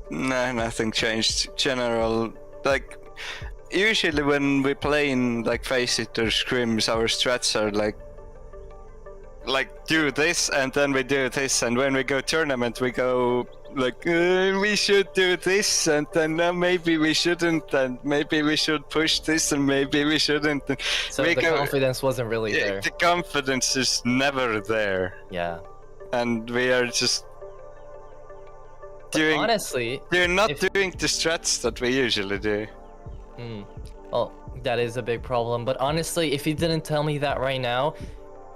No, nothing changed. General, like, usually when we play in, like, face it or scrims, our strats are like do this and then we do this, and when we go tournament we go like we should do this, and then maybe we shouldn't, and maybe we should push this, and maybe we shouldn't. So the confidence wasn't really there. The confidence is never there. Yeah. And we are just doing... Honestly... We're not doing the strats that we usually do. Well, that is a big problem, but honestly, if you didn't tell me that right now,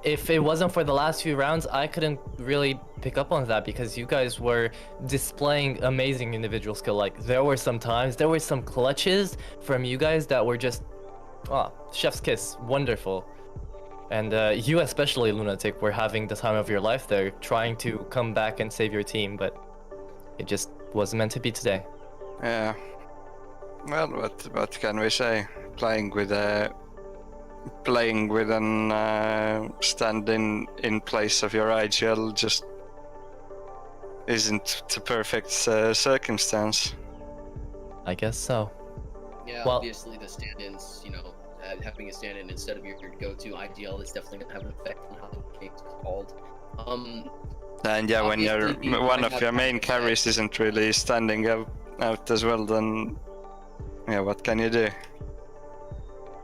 if it wasn't for the last few rounds, I couldn't really pick up on that, because you guys were displaying amazing individual skill. Like, there were some clutches from you guys that were just, chef's kiss, wonderful. And you especially, Lunatic, were having the time of your life there, trying to come back and save your team, but it just wasn't meant to be today. Yeah. Well, what can we say? Playing with an stand-in in place of your IGL just isn't the perfect circumstance. I guess so. Yeah, well, obviously the stand-ins, you know, having a stand-in instead of your go-to IGL is definitely gonna have an effect on how the game's called. And yeah, when one of your main carries isn't really standing out as well, then yeah, what can you do?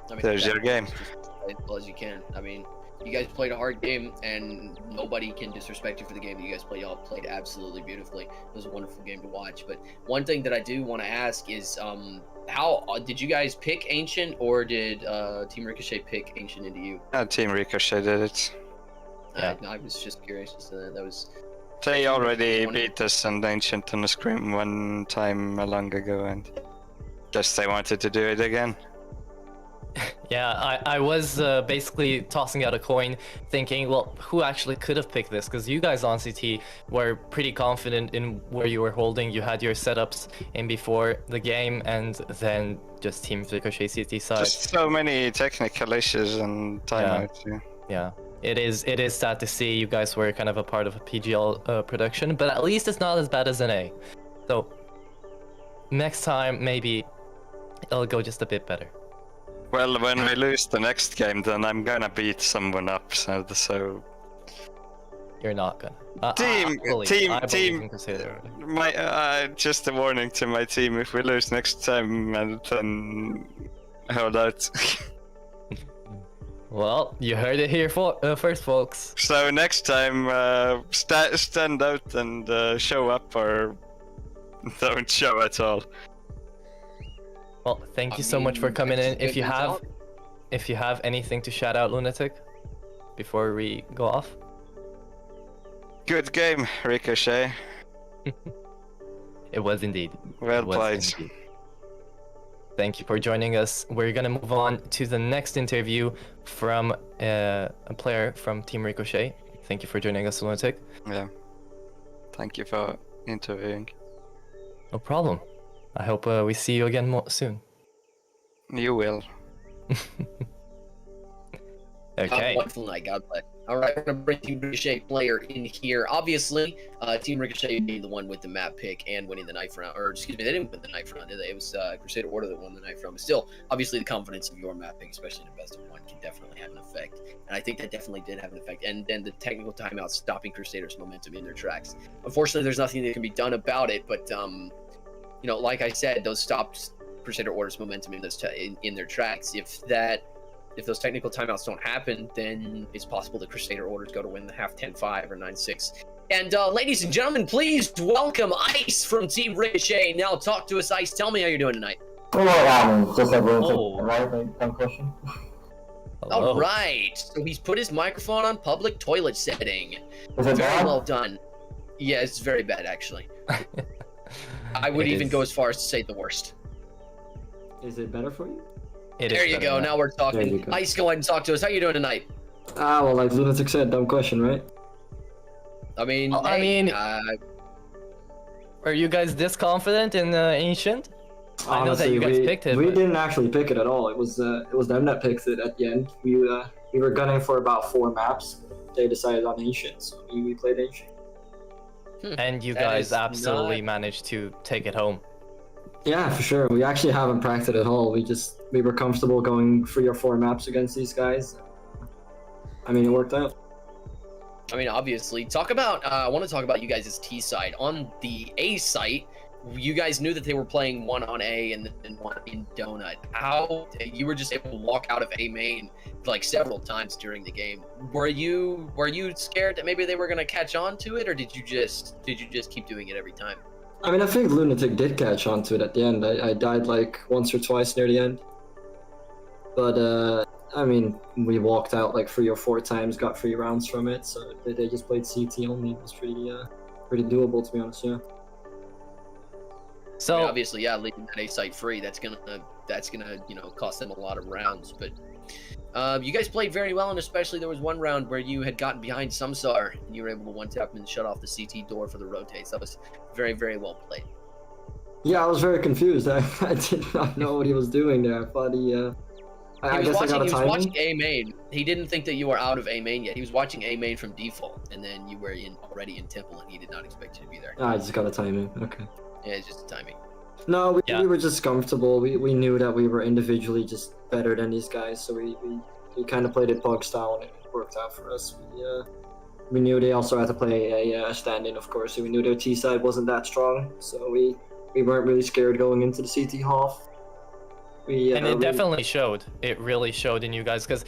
I mean, there's your game. Just play as well as you can. I mean, you guys played a hard game, and nobody can disrespect you for the game that you guys played. Y'all played absolutely beautifully. It was a wonderful game to watch. But one thing that I do want to ask is, how did you guys pick Ancient, or did Team Ricochet pick Ancient into you? Team Ricochet did it. Yeah. I was just curious as to that. That was. They already beat us and Ancient on the scrim one time long ago, and guess they wanted to do it again. Yeah, I was basically tossing out a coin, thinking, well, who actually could have picked this? Because you guys on CT were pretty confident in where you were holding. You had your setups in before the game, and then just Team Ricochet CT side. Just so many technical issues and timeouts. Yeah, it is sad to see you guys were kind of a part of a PGL production, but at least it's not as bad as an A. So next time maybe it'll go just a bit better. Well, when we lose the next game, then I'm gonna beat someone up. So You're not gonna. team, I believe in Crusader. Crusader. Just a warning to my team: if we lose next time, and then hold out. Well, you heard it here first, folks. So next time, stand out and show up, or don't show at all. Well, thank you so much for coming in. If you have anything to shout out, Lunatic, before we go off. Good game, Ricochet. It was indeed. Well played. Thank you for joining us. We're gonna move on to the next interview from a player from Team Ricochet. Thank you for joining us, Lunatic. Yeah. Thank you for interviewing. No problem. I hope we see you again soon. You will. Okay. Wonderful night. God bless. All right, we're gonna bring Team Ricochet player in here. Obviously, Team Ricochet being the one with the map pick and winning the knife round, or excuse me, they didn't win the knife round, did they? It was Crusader Order that won the knife round. But still, obviously, the confidence of your map pick, especially in a best of one, can definitely have an effect. And I think that definitely did have an effect. And then the technical timeout stopping Crusader's momentum in their tracks. Unfortunately, there's nothing that can be done about it. But you know, like I said, those stopped Crusader Order's momentum in those in their tracks. If those technical timeouts don't happen, then it's possible that Crusader Orders go to win the half 10-5 or 9-6. And ladies and gentlemen, please welcome Ice from Team Ricochet. Now talk to us, Ice. Tell me how you're doing tonight. Just everyone question. All right. So he's put his microphone on public toilet setting. Is it Very bad? well done. Yeah, it's very bad, actually. I would even go as far as to say the worst. Is it better for you? There you go. Now we're talking. Ice, go ahead and talk to us. How you doing tonight? Well, like Lunatic said, dumb question, right? I mean, are you guys this confident in Ancient? Honestly, I know that you guys picked it. We but... didn't actually pick it at all. It was them that picked it at the end. We were gunning for about 4 maps. They decided on Ancient, so we played Ancient. And you guys absolutely managed to take it home. Yeah, for sure. We actually haven't practiced at all. We were comfortable going 3 or 4 maps against these guys. I mean, it worked out. I mean, obviously. I want to talk about you guys' T side. On the A site, you guys knew that they were playing one on A and then one in Donut. How you were just able to walk out of A main like several times during the game. Were you scared that maybe they were gonna catch on to it, or did you just keep doing it every time? I mean, I think Lunatic did catch on to it at the end. I died like once or twice near the end. But, I mean, we walked out like 3 or 4 times, got 3 rounds from it, so they just played CT only. It was pretty doable, to be honest, yeah. So I mean, obviously, yeah, leaving that A site free, that's gonna cost them a lot of rounds. But you guys played very well, and especially there was one round where you had gotten behind Samsar and you were able to one-tap him and shut off the CT door for the rotates. That was very, very well played. Yeah, I was very confused. I did not know what he was doing there. I thought he was watching A main. He didn't think that you were out of A main yet. He was watching A main from default, and then you were already in Temple, and he did not expect you to be there. I just got a timing. Okay. Yeah, it's just the timing. No, we were just comfortable. We knew that we were individually just better than these guys, so we kind of played it pug style, and it worked out for us. We knew they also had to play a stand-in, of course, so we knew their T side wasn't that strong, so we weren't really scared going into the CT half. It definitely showed. It really showed in you guys, because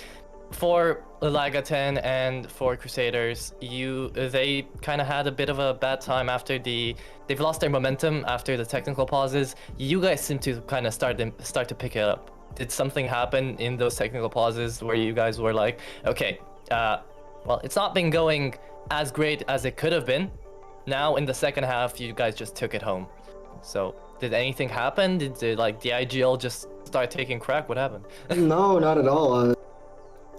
for Lagaten and for Crusaders, they kind of had a bit of a bad time after they've lost their momentum after the technical pauses. You guys seem to kind of start to pick it up. Did something happen in those technical pauses where you guys were like, okay, well, it's not been going as great as it could have been. Now in the second half, you guys just took it home. So did anything happen? Did like the IGL just start taking crack? What happened? No, not at all.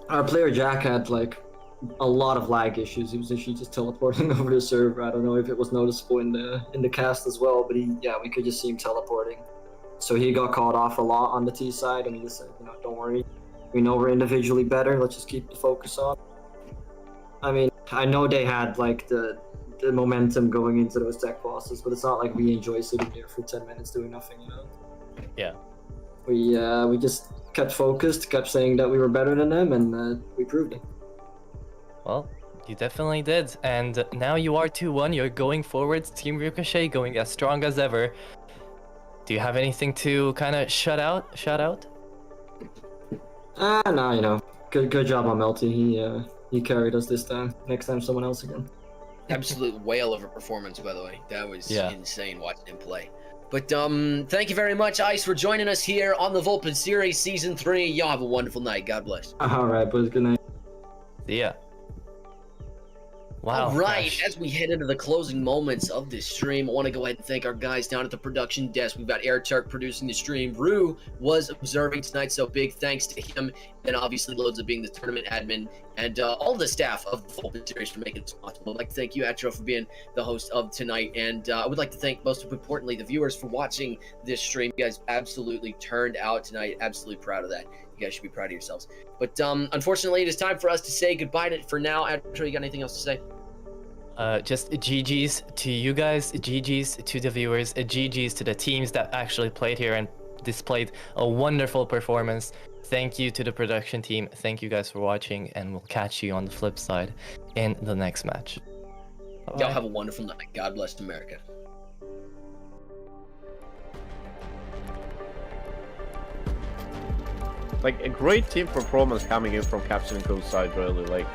Our player Jack had like a lot of lag issues. He was actually just teleporting over the server. I don't know if it was noticeable in the cast as well, but we could just see him teleporting. So he got caught off a lot on the T side, and we just said, don't worry. We know we're individually better. Let's just keep the focus on. I mean, I know they had like the momentum going into those tech bosses, but it's not like we enjoy sitting there for 10 minutes doing nothing, Yeah. We just kept focused, kept saying that we were better than them, and we proved it. Well, you definitely did. And now you are 2-1. You're going forwards. Team Ricochet going as strong as ever. Do you have anything to kind of shout out? No, good job on Melty. He carried us this time. Next time, someone else again. Absolute whale of a performance, by the way. That was Yeah. insane watching him play. But thank you very much, Ice, for joining us here on the Volpid Series Season 3. Y'all have a wonderful night. God bless. All right, boys. Good night. See ya. Wow. All right, gosh. as we head into the closing moments of this stream, I want to go ahead and thank our guys down at the production desk. We've got Airturk producing the stream. Rue was observing tonight, so big thanks to him. And obviously, Loads of being the tournament admin, and all the staff of the Volpid Series for making this possible. I'd like to thank you, Atro, for being the host of tonight. And I would like to thank, most importantly, the viewers for watching this stream. You guys absolutely turned out tonight. Absolutely proud of that. You guys should be proud of yourselves. But unfortunately, it is time for us to say goodbye for now. Atro, you got anything else to say? Just GG's to you guys, GG's to the viewers, GG's to the teams that actually played here and displayed a wonderful performance. Thank you to the production team. Thank you guys for watching, and we'll catch you on the flip side in the next match. Bye-bye. Y'all have a wonderful night. God bless America. Like a great team performance coming in from Captain and Crusader, really. Like,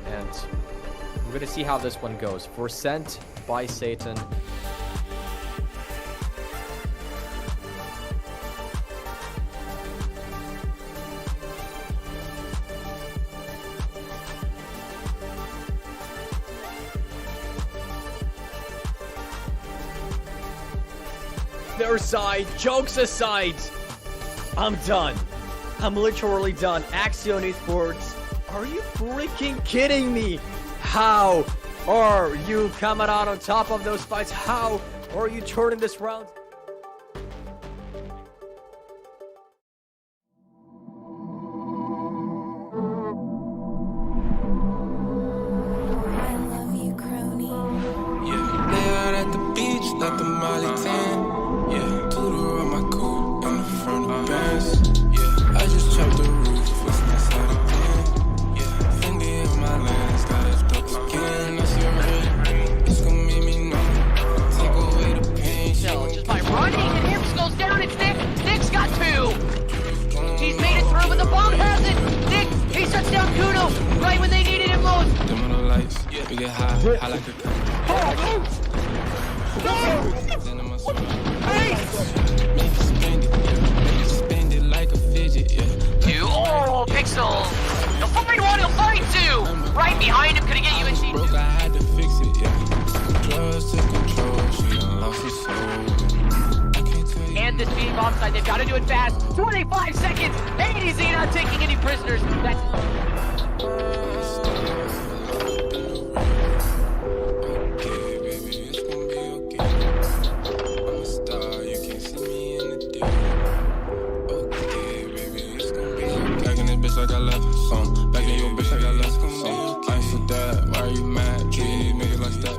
and we're gonna see how this one goes. We're sent by Satan. Their side, jokes aside, I'm done. I'm literally done. Axion Esports, are you freaking kidding me? How are you coming out on top of those fights? How are you turning this round? At the beach, like the Molly 10. Yeah, Tudor on my coupe in the front of Benz. Yeah, I just chopped the roof, it's inside a pen. Yeah, Fendi in my lens, got it stuck again. I see a red ring, it's gonna make me know. Take away the pain. Just by running, and Imps goes down. It's Nick. Nick's got two. He's made it through, but the bomb has it. Nick, he shuts down Kuno right when they needed him most. Dim on the lights, we get high, I like a Oh, Pixel! He'll find one, he'll find two! Right behind him, could he get you in seat? I had to fix it, yeah. Drugs took control, she done lost her soul. And this being offside, they've got to do it fast. 25 seconds! ADZ not taking any prisoners. That's... Like I left some. Back in your bitch, like I left some. I ain't for that. Why are you mad? Treat niggas like that.